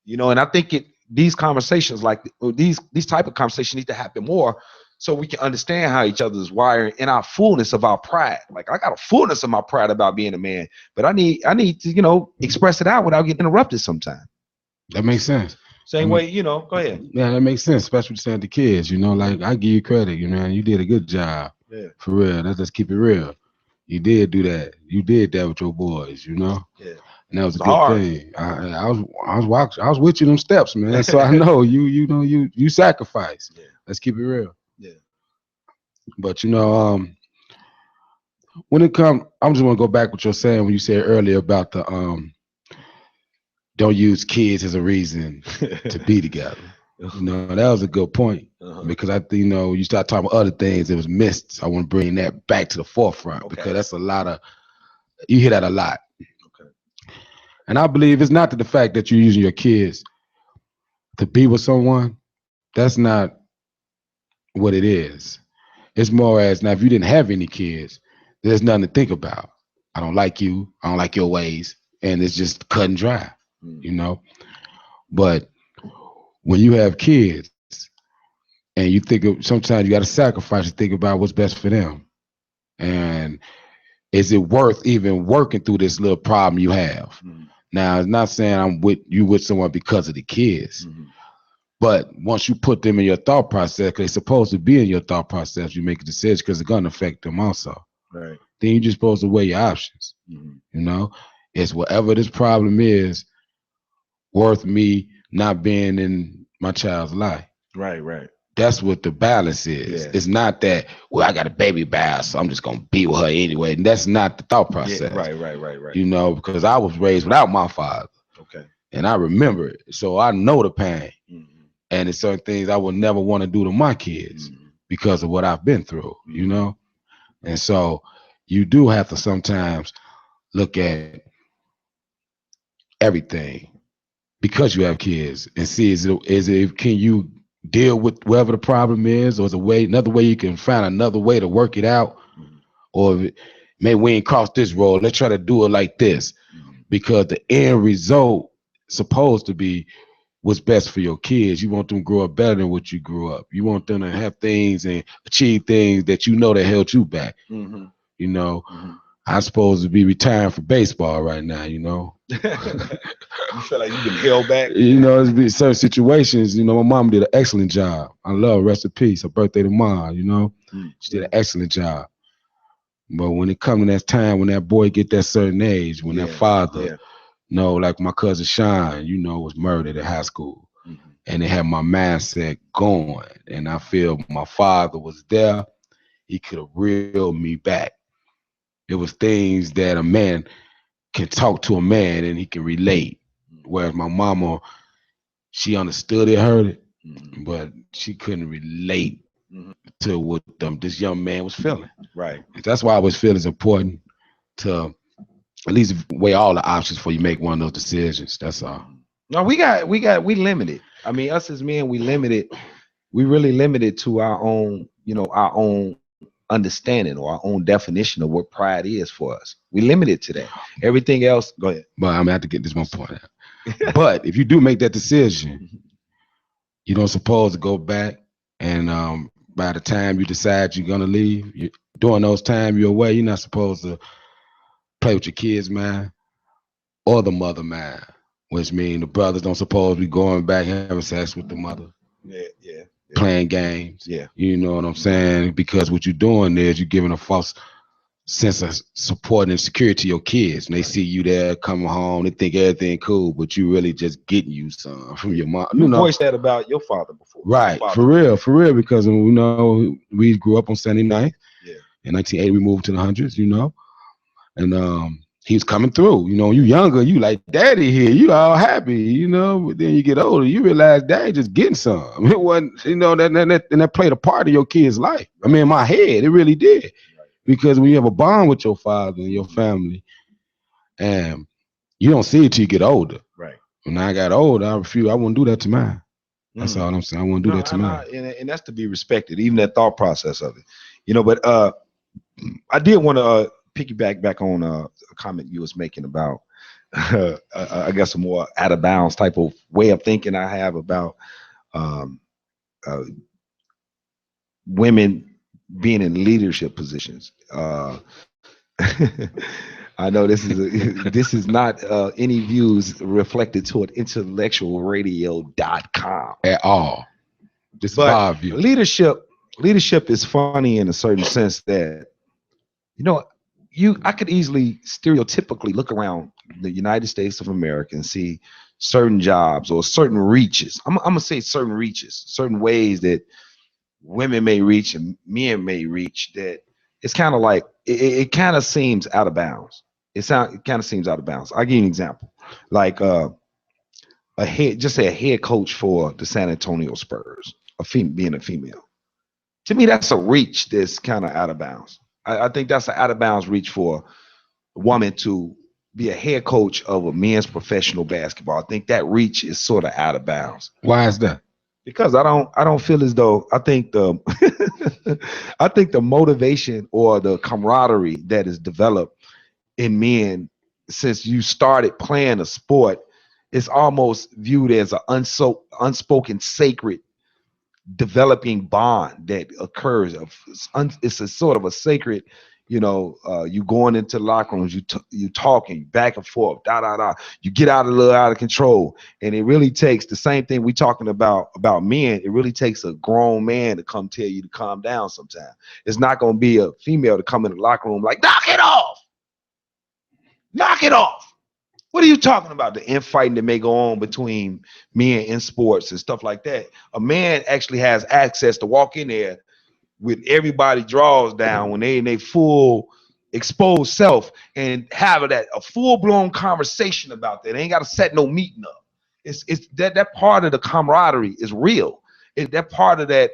And I think these conversations, like these type of conversations, need to happen more so we can understand how each other is wired in our fullness of our pride. Like I got a fullness of my pride about being a man, but I need to, express it out without getting interrupted sometimes. That makes sense. Same way, go ahead. Yeah, that makes sense, especially what you're saying to kids, like I give you credit, you did a good job. Yeah. For real. Let's just keep it real. You did do that. You did that with your boys, Yeah. And that was a good thing. I was with you them steps, man. So I know you sacrifice. Yeah. Let's keep it real. Yeah. But when it comes, I'm just want to go back what you're saying when you said earlier about the don't use kids as a reason to be together. That was a good point. Because I think you start talking about other things that was missed. So I want to bring that back to the forefront because that's you hear that a lot. Okay. And I believe it's not the fact that you're using your kids to be with someone. That's not what it is. It's more as now if you didn't have any kids, there's nothing to think about. I don't like you. I don't like your ways, and it's just cut and dry. But when you have kids and you sometimes you got to sacrifice to think about what's best for them. And is it worth even working through this little problem you have? Now, it's not saying I'm with someone because of the kids, but once you put them in your thought process, because they're supposed to be in your thought process, you make a decision because it's going to affect them also. Right. Then you're just supposed to weigh your options. It's whatever this problem is worth me not being in my child's life. Right. That's what the balance is. Yeah. It's not that, I got a baby by, so I'm just going to be with her anyway. And that's not the thought process. Yeah, right. Because I was raised without my father. Okay. And I remember it. So I know the pain. And it's certain things I would never want to do to my kids because of what I've been through, And so you do have to sometimes look at everything because you have kids and see can you deal with whatever the problem is, or is another way you can find another way to work it out, or maybe we ain't crossed this road. Let's try to do it like this, because the end result supposed to be what's best for your kids. You want them to grow up better than what you grew up. You want them to have things and achieve things that that held you back. I'm supposed to be retiring for baseball right now, You feel like you've been held back? It's been certain situations, my mom did an excellent job. I love her, rest in peace. Her birthday tomorrow, She did an excellent job. But when it comes to that time, when that boy get that certain age, when that father, like my cousin Sean, was murdered at high school. And it had my mindset going. And I feel my father was there. He could have reeled me back. It was things that a man can talk to a man and he can relate. Whereas my mama, she understood it, heard it, but she couldn't relate to what this young man was feeling. Right. That's why I always feel it's important to at least weigh all the options before you make one of those decisions. That's all. No, we limited. I mean, us as men, we limited. We really limited to our own, our own understanding or our own definition of what pride is for us. We limited to that. Everything else, go ahead. But I'm gonna have to get this one point out. But if you do make that decision, you don't supposed to go back and by the time you decide you're gonna leave, during those times you're away, you're not supposed to play with your kids, man, or the mother, man. Which means the brothers don't supposed to be going back and having sex with the mother. Yeah. Playing games. Yeah. You know what I'm saying? Because what you're doing is you're giving a false sense of support and security to your kids. And they see you there coming home, they think everything cool, but you really just getting you some from your mom. You voiced that about your father before. Right. For real. Because we grew up on 79th. Yeah. In 1980 we moved to the hundreds, and he was coming through. You younger, you like daddy here, you all happy, but then you get older, you realize daddy just getting some. It wasn't, that played a part of your kid's life. I mean, in my head, it really did. Right. Because when you have a bond with your father and your family, and you don't see it till you get older. Right. When I got older, I wouldn't do that to mine. That's all I'm saying. I wouldn't do that to mine. And that's to be respected, even that thought process of it. But I did want to piggyback back on a comment you was making about I guess a more out of bounds type of way of thinking I have about women being in leadership positions. I know this is not any views reflected toward IntellectualRadio.com at all. This is but our view. Leadership is funny in a certain sense that, I could easily stereotypically look around the United States of America and see certain jobs or certain reaches. I'm gonna say certain reaches, certain ways that women may reach and men may reach that it's kind of like it kind of seems out of bounds. It kind of seems out of bounds. I'll give you an example. Like a head coach for the San Antonio Spurs, being a female. To me, that's a reach that's kind of out of bounds. I think that's an out of bounds reach for a woman to be a head coach of a men's professional basketball. I think that reach is sort of out of bounds. Why is that? Because I don't feel as though I think the motivation or the camaraderie that is developed in men since you started playing a sport is almost viewed as an unspoken sacred developing bond that occurs. It's a sort of a sacred, you going into locker rooms, you talking back and forth, you get out of control, and it really takes the same thing we talking about men. It really takes a grown man to come tell you to calm down. Sometimes it's not going to be a female to come in the locker room like knock it off. What are you talking about? The infighting that may go on between men in sports and stuff like that. A man actually has access to walk in there with everybody draws down when they in their full exposed self and have a full-blown conversation about that. They ain't got to set no meeting up. It's that part of the camaraderie is real. That part of that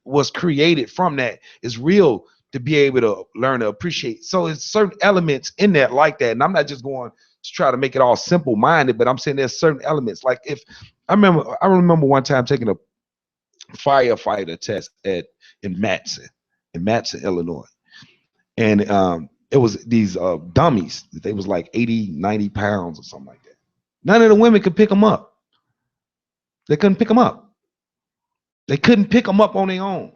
was created from that is real to be able to learn to appreciate. So it's certain elements in that like that. And I'm not just going to try to make it all simple-minded, but I'm saying there's certain elements. Like I remember one time taking a firefighter test in Matson, Illinois. And it was these dummies. They was like 80, 90 pounds or something like that. None of the women could pick them up. They couldn't pick them up. They couldn't pick them up on their own.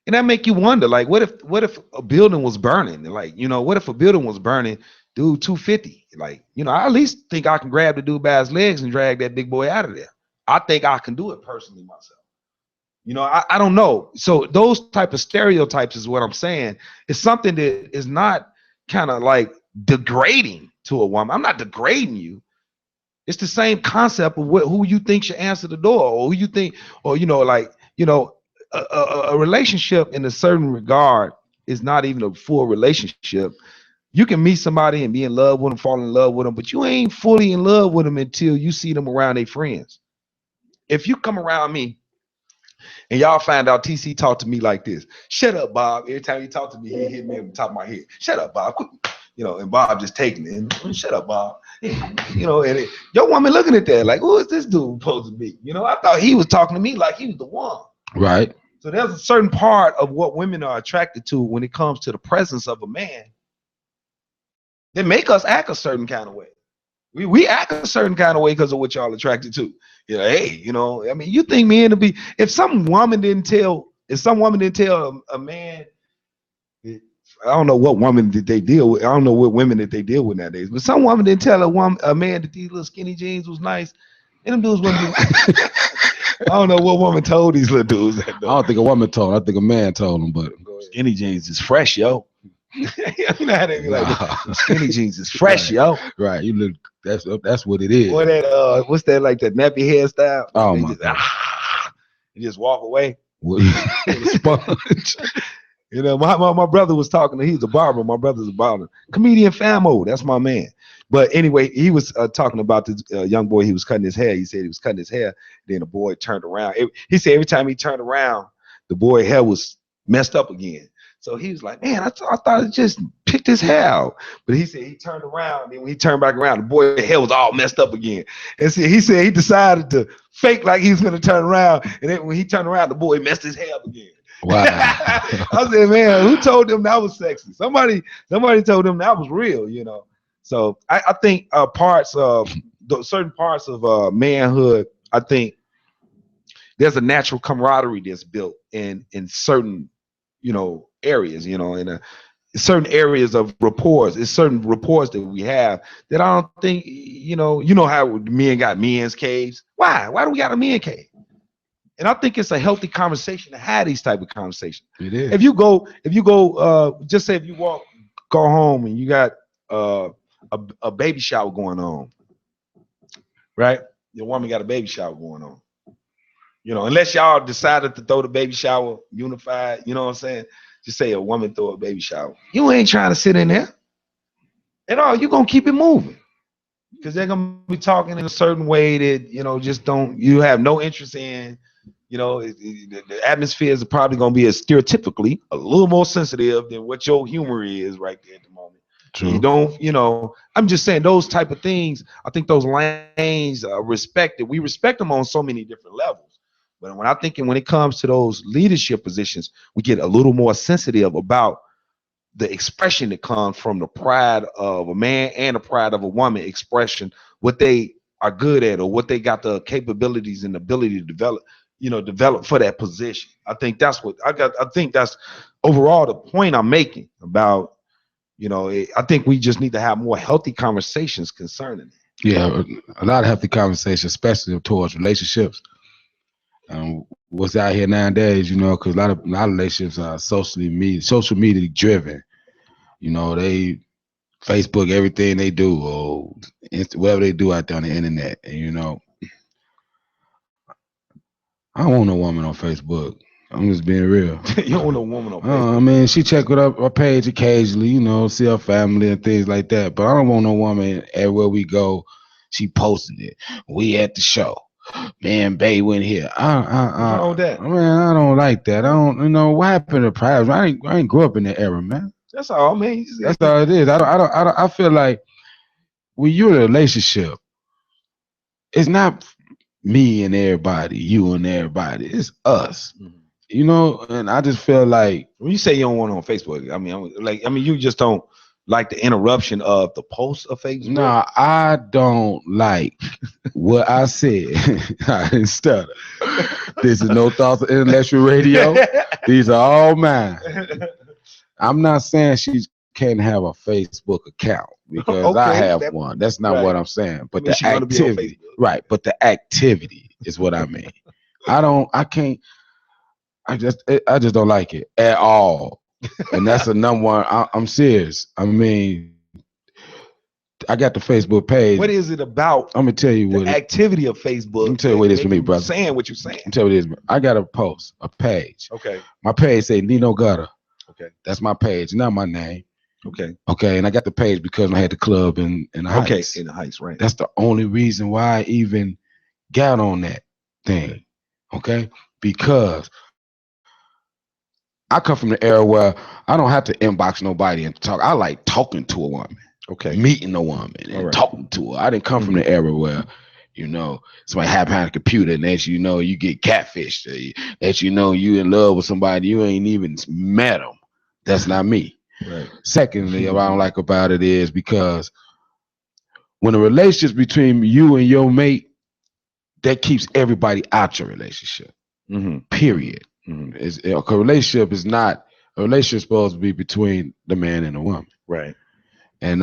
And that make you wonder, like, what if a building was burning? Like, what if a building was burning, dude, 250? Like, I at least think I can grab the dude by his legs and drag that big boy out of there. I think I can do it personally myself. I don't know. So those type of stereotypes is what I'm saying. It's something that is not kind of like degrading to a woman. I'm not degrading you. It's the same concept of who you think should answer the door, or who you think, or a relationship in a certain regard is not even a full relationship. You can meet somebody and be in love with them, fall in love with them, but you ain't fully in love with them until you see them around their friends. If you come around me and y'all find out TC talked to me like this, shut up, Bob. Every time he talked to me, he hit me on the top of my head. Shut up, Bob. And Bob just taking it. And, shut up, Bob. And your woman looking at that like, who is this dude supposed to be? I thought he was talking to me like he was the one. Right. So there's a certain part of what women are attracted to when it comes to the presence of a man that make us act a certain kind of way. We act a certain kind of way because of what y'all attracted to. You think men to be, if some woman didn't tell a man, I don't know what woman did they deal with. I don't know what women that they deal with nowadays, but some woman didn't tell a man that these little skinny jeans was nice. And them dudes wouldn't do I don't know what woman told these little dudes that. I don't think a woman told them. I think a man told them, but skinny jeans is fresh, yo. How they be like, skinny jeans is fresh, yo. Right. You look, that's what it is. Or that what's that, like that nappy hairstyle? Oh my God. You just walk away. Sponge. My brother was talking to, he's a barber. My brother's a barber. Comedian Famo, that's my man. But anyway, he was talking about this young boy. He was cutting his hair. He said he was cutting his hair. Then the boy turned around. He said every time he turned around, the boy's hair was messed up again. So he was like, man, I thought it just picked his hair out. But he said he turned around. And then when he turned back around, the boy's hair was all messed up again. And so he said he decided to fake like he was going to turn around. And then when he turned around, the boy messed his hair up again. Wow. I said, man, who told them that was sexy? Somebody told them that was real, So I think certain parts of manhood, I think there's a natural camaraderie that's built in certain, areas, in certain areas of rapport. It's certain rapport that we have that I don't think, how men got men's caves. Why do we got a men cave? And I think it's a healthy conversation to have these type of conversations. It is. If you go, just say if you go home and you got a baby shower going on, right? Your woman got a baby shower going on. Unless y'all decided to throw the baby shower unified, you know what I'm saying? Just say a woman throw a baby shower. You ain't trying to sit in there at all. You're going to keep it moving because they're going to be talking in a certain way that, you have no interest in. The atmosphere is probably going to be stereotypically a little more sensitive than what your humor is right there at the moment. True. You don't, I'm just saying those type of things. I think those lanes are respected. We respect them on so many different levels. But when it comes to those leadership positions, we get a little more sensitive about the expression that comes from the pride of a man and the pride of a woman expression, what they are good at or what they got the capabilities and ability to develop for that position. I think that's what I think that's overall the point I'm making about, I think we just need to have more healthy conversations concerning it. Yeah, a lot of healthy conversations, especially towards relationships. What's out here nowadays, because a lot of relationships are social media driven. They Facebook everything they do or whatever they do out there on the internet. And I don't want no woman on Facebook. I'm just being real. You don't want no woman on Facebook. I mean, she check it up her page occasionally, see her family and things like that. But I don't want no woman everywhere we go. She posted it. We at the show. Man, Bay went here. That. Man, I don't like that. I don't. What happened to private? I ain't grew up in that era, man. That's all, man. That's all it is. I feel like when you're in a relationship, it's not me and everybody, you and everybody. It's us. Mm-hmm. And I just feel like when you say you don't want it on Facebook, you just don't like the interruption of the post of Facebook? No, I don't like what I said. I didn't stutter. This is no thoughts of intellectual radio. These are all mine. I'm not saying she can't have a Facebook account because I have one. That's not what I'm saying. But the activity, right? But the activity is what I mean. I just don't like it at all. And that's the number one. I'm serious. I mean, I got the Facebook page. What is it about? I'm gonna tell you what the activity of Facebook. Let me tell you what it is for me, brother. Saying what you're saying. Let me tell you what it is. I got a page. Okay. My page say Nino Gutter. Okay. That's my page, not my name. Okay. Okay, and I got the page because I had the club in the Heights. Okay, in the Heights, right. That's the only reason why I even got on that thing. Okay? Because I come from the era where I don't have to inbox nobody and talk. I like talking to a woman. Okay. Meeting a woman and talking to her. I didn't come from the era where, somebody happened on a computer and that you get catfished. That you in love with somebody you ain't even met them. That's not me. Right. Secondly, what I don't like about it is because when a relationship between you and your mate, that keeps everybody out your relationship. Mm-hmm. Period. Mm-hmm. A relationship is not a relationship supposed to be between the man and the woman. Right. And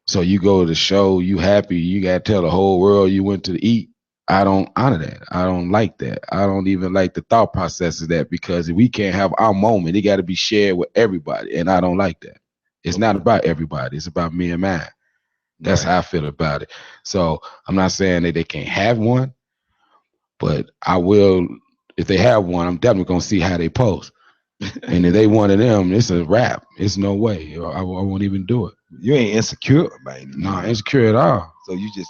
so you go to the show, you happy, you gotta tell the whole world you went to eat. I don't honor that. I don't like that. I don't even like the thought process of that because if we can't have our moment, it got to be shared with everybody. And I don't like that. It's not about everybody. It's about me and mine. That's how I feel about it. So I'm not saying that they can't have one, but I will, if they have one, I'm definitely going to see how they post. And if they one of them, it's a wrap. It's no way. I won't even do it. You ain't insecure, man. No, insecure at all. So you just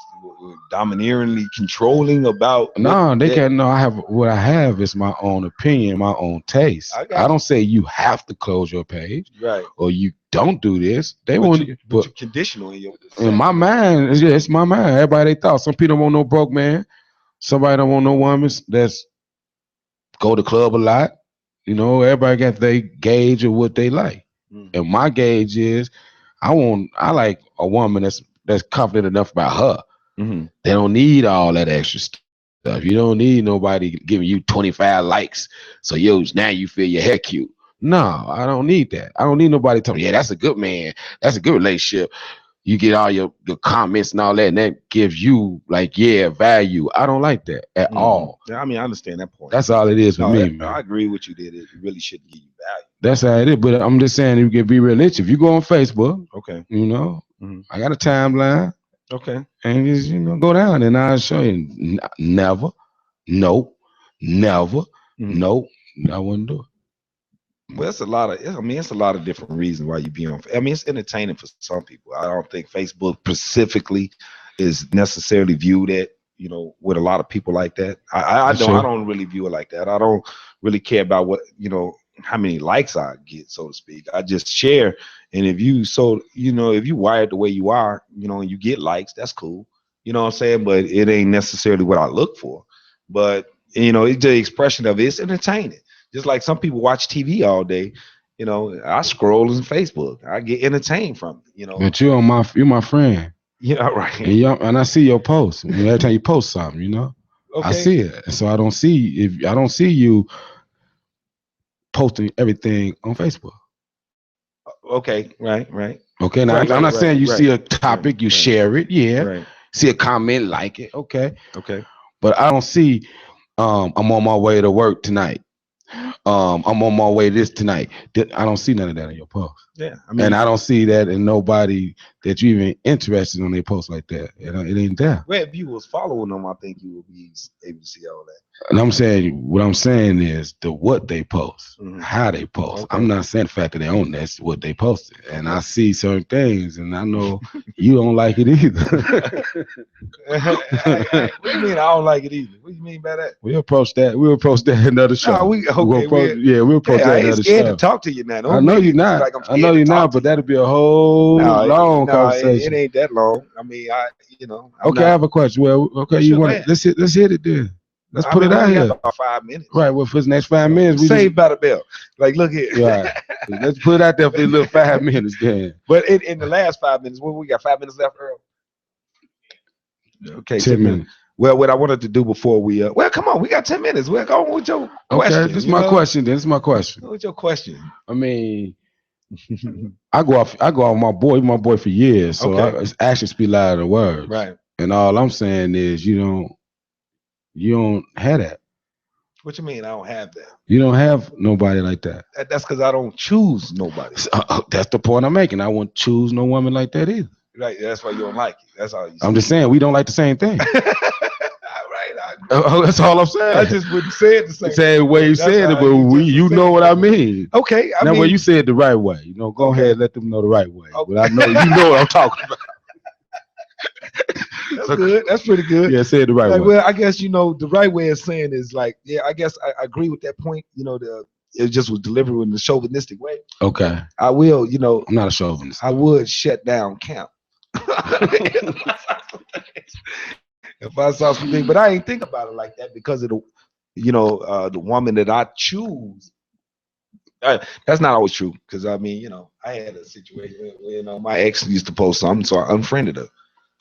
domineeringly controlling about. No, they can't. No, what I have is my own opinion, my own taste. I don't say you have to close your page, right? Or you don't do this. They want, but you're conditional in your. In my mind, it's my mind. Everybody they thought. Some people don't want no broke man. Somebody don't want no woman that's go to club a lot. Everybody got their gauge of what they like. And my gauge is I like a woman that's confident enough about her. Mm-hmm. They don't need all that extra stuff. stuff. You don't need nobody giving you 25 likes. So now you feel your hair cute. No, I don't need that. I don't need nobody telling me, yeah, that's a good man. That's a good relationship. You get all your comments and all that, and that gives you value. I don't like that at all. Yeah, I mean, I understand that point. That's all it is for me, man. I agree with you that it really shouldn't give you value. That's how it is. But I'm just saying, you can be realistic. If you go on Facebook, okay, I got a timeline. Okay, and just go down, and I'll show you. Never, nope, never, nope. I wouldn't do it. Well, it's a lot of different reasons why you be on. I mean, it's entertaining for some people. I don't think Facebook specifically is necessarily viewed at, with a lot of people like that. I don't really view it like that. I don't really care about what, how many likes I get, so to speak. I just share. And if you wired the way you are, and you get likes, that's cool. You know what I'm saying? But it ain't necessarily what I look for. But, it's the expression of it's entertaining. Just like some people watch TV all day, I scroll on Facebook. I get entertained from it, But you're my friend. Yeah, right. And I see your posts. Every time you post something, okay. I see it. So I don't see you posting everything on Facebook. Okay, right. Okay, now I'm not saying you see a topic, you share it, Right. See a comment, like it, okay. But I don't see I'm on my way to work tonight. I'm on my way this tonight. I don't see none of that in your post. Yeah, and I don't see that in nobody that you even interested on their post like that. It ain't there. Well, if you was following them, I think you would be able to see all that. And what I'm saying is what they post, how they post. Okay. I'm not saying the fact that they own that's what they posted. And I see certain things, and I know you don't like it either. What do you mean I don't like it either? What do you mean by that? We'll approach that another show. We'll approach that I another ain't scared show. To talk to you now. I know you're not. Like I know you're not, but that'll be a whole long conversation. It ain't that long. I mean, I have a question. Well, okay, you want let's hit it then. Let's put it out here. About 5 minutes. Right. Well, for the next 5 minutes, we Saved by the bell. Like, look here. Right. Let's put it out there for a little 5 minutes then. But in the last 5 minutes, we got 5 minutes left, Earl. Okay, 10 minutes. Well, what I wanted to do before we come on, we got 10 minutes. We'll go on with your question. Okay, this is my question. This is my question. What's your question? I mean, I go off my boy for years, so actions speak louder than words. Right. And all I'm saying is you don't have that. What you mean I don't have that? You don't have nobody like that. That's because I don't choose nobody. That's the point I'm making. I won't choose no woman like that either. Right. That's why you don't like it. That's all. I'm just saying we don't like the same thing. Right. That's all I'm saying. I just wouldn't say it the same. Say the way you said it, but you know what I mean. Okay. I mean, you said it the right way. Go ahead and let them know the right way. Okay. But I know you know what I'm talking about. That's good. That's pretty good. Yeah, say it the right way. Well, I guess the right way of saying is like, I guess I agree with that point. It just was delivered in a chauvinistic way. Okay. I will. I'm not a chauvinist. I would shut down camp if I saw something, but I ain't think about it like that because of the woman that I choose. That's not always true because I mean, I had a situation where my ex used to post something, so I unfriended her.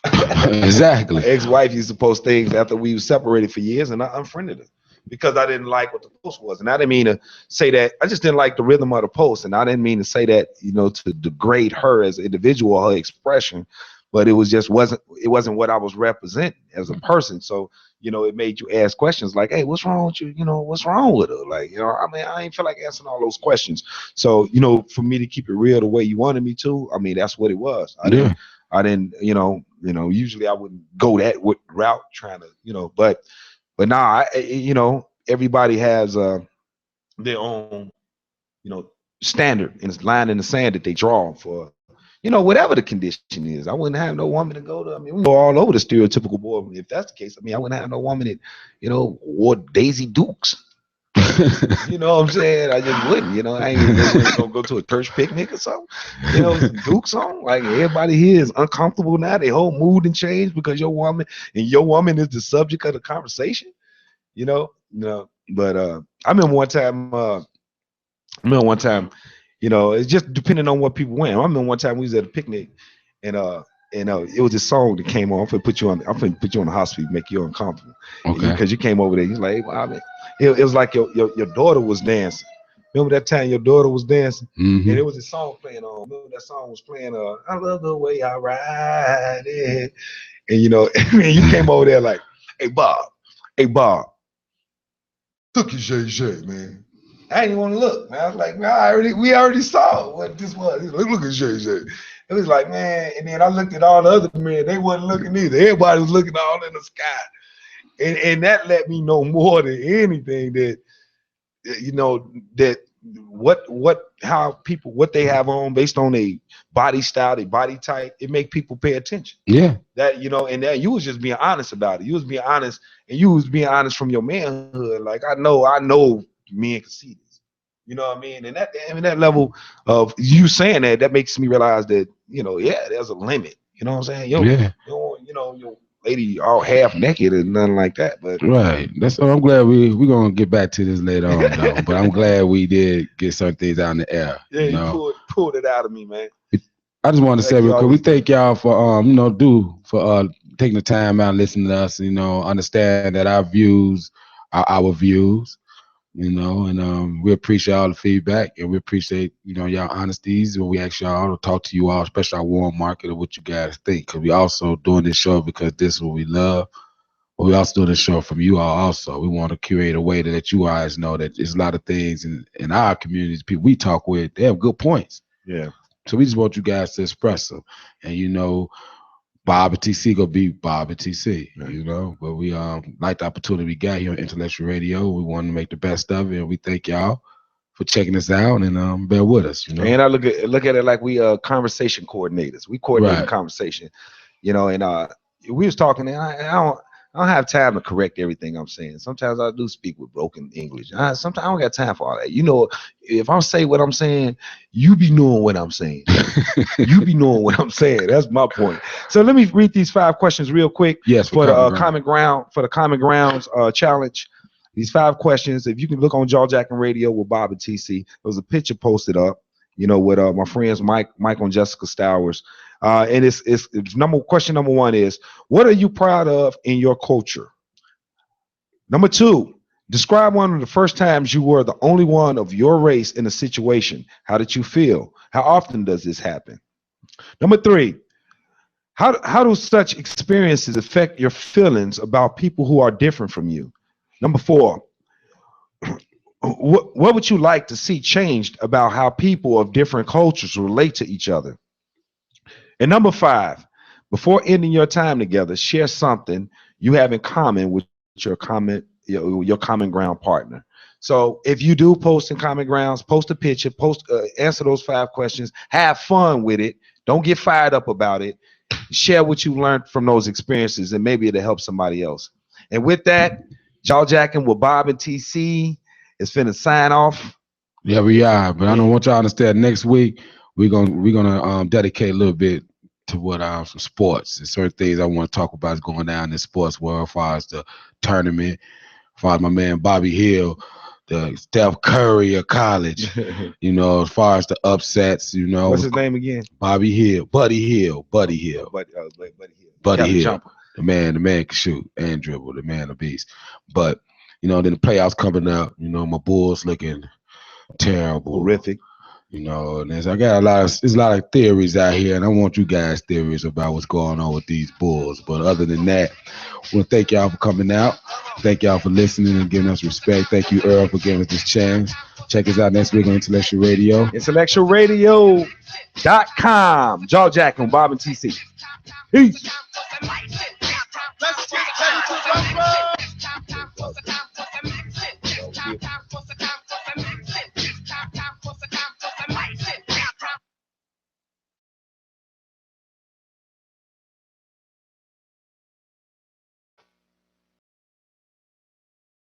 Exactly. My ex-wife used to post things after we were separated for years, and I unfriended her because I didn't like what the post was. And I didn't mean to say that. I just didn't like the rhythm of the post, and I didn't mean to say that, to degrade her as an individual, her expression. But it wasn't what I was representing as a person. So, it made you ask questions like, hey, what's wrong with you? What's wrong with her? Like, I mean, I ain't feel like answering all those questions. So, for me to keep it real the way you wanted me to, I mean, that's what it was. I didn't, usually I wouldn't go that route trying to, but now everybody has their own, standard and line in the sand that they draw for, whatever the condition is. I wouldn't have no woman to go to. I mean, we go all over the stereotypical boy. If that's the case, I mean, I wouldn't have no woman that, wore Daisy Dukes. You know what I'm saying? I just wouldn't, I ain't gonna go to a church picnic or something. Dukes on. Like everybody here is uncomfortable now. Their whole mood and changed because your woman is the subject of the conversation. But I remember one time, it's just depending on what people went. I remember one time we was at a picnic and And it was this song that came on. I'm gonna put you on the hospital, make you uncomfortable. Okay. Because you came over there. He's like, hey, Bobby. It was like your daughter was dancing. Remember that time your daughter was dancing? Mm-hmm. And it was a song playing on. Remember that song was playing I love the way I ride it. And you came over there like, hey Bob. Look at Jay, man. I didn't want to look, man. I was like, man, we already saw what this was. He's like, look at Jay. It was like, man, and then I looked at all the other men, they wasn't looking either. Everybody was looking all in the sky. And that let me know more than anything that how people, what they have on based on their body style, their body type, it make people pay attention. Yeah. That, and that you was just being honest about it. You was being honest, and you was being honest from your manhood. Like, I know men can see this. You know what I mean? And that level of you saying that makes me realize that, there's a limit. You know what I'm saying? Your lady all half naked and nothing like that. But right. That's I'm glad we're gonna get back to this later on though. But I'm glad we did get certain things out in the air. Yeah, you pulled it out of me, man. I just want to say real quick, we thank y'all for taking the time out and listening to us, understand that our views are our views. And we appreciate all the feedback, and we appreciate, y'all honesties when we ask y'all to talk to you all, especially our warm market, of what you guys think. Because we also doing this show because this is what we love. But we also doing this show from you all also. We want to curate a way to let you guys know that there's a lot of things in our communities, people we talk with, they have good points. Yeah. So we just want you guys to express them. And, Bob and TC gonna be Bob and TC, But we like the opportunity we got here on Intellectual Radio. We want to make the best of it, and we thank y'all for checking us out and bear with us. And I look at it like we conversation coordinators. We coordinate the conversation, and we was talking, and I don't have time to correct everything I'm saying. Sometimes I do speak with broken English. Sometimes I don't got time for all that. If I say what I'm saying, you be knowing what I'm saying. You be knowing what I'm saying. That's my point. So let me read these 5 questions real quick. Yes, for the Common Grounds challenge. These 5 questions. If you can look on Jackin Radio with Bob and TC, there was a picture posted up, with my friends Mike and Jessica Stowers. And it's question number 1 is, what are you proud of in your culture? Number 2, describe one of the first times you were the only one of your race in a situation. How did you feel? How often does this happen? Number 3, how do such experiences affect your feelings about people who are different from you? Number 4, what would you like to see changed about how people of different cultures relate to each other? And number 5, before ending your time together, share something you have in common with your common ground partner. So if you do post in Common Grounds, post a picture, answer those 5 questions, have fun with it. Don't get fired up about it. Share what you learned from those experiences, and maybe it'll help somebody else. And with that, Jackin with Bob and TC is finna sign off. Yeah, we are. But I don't want y'all to understand. Next week we're gonna dedicate a little bit to what some sports and certain things I want to talk about is going down in the sports world, as far as the tournament, as far as my man Bobby Hill, the Steph Curry of college, as far as the upsets, What's his name again? Bobby Hill, Buddy Hill. Buddy Hill. The man can shoot and dribble, the man of beast. But then the playoffs coming up, my Bulls looking terrible. Horrific. And I got there's a lot of theories out here, and I want you guys' theories about what's going on with these Bulls. But other than that, I want to thank y'all for coming out. Thank y'all for listening and giving us respect. Thank you, Earl, for giving us this chance. Check us out next week on Intellectual Radio. IntellectualRadio.com. Jackin, Bob and TC. Peace. Let's get ready to rumble.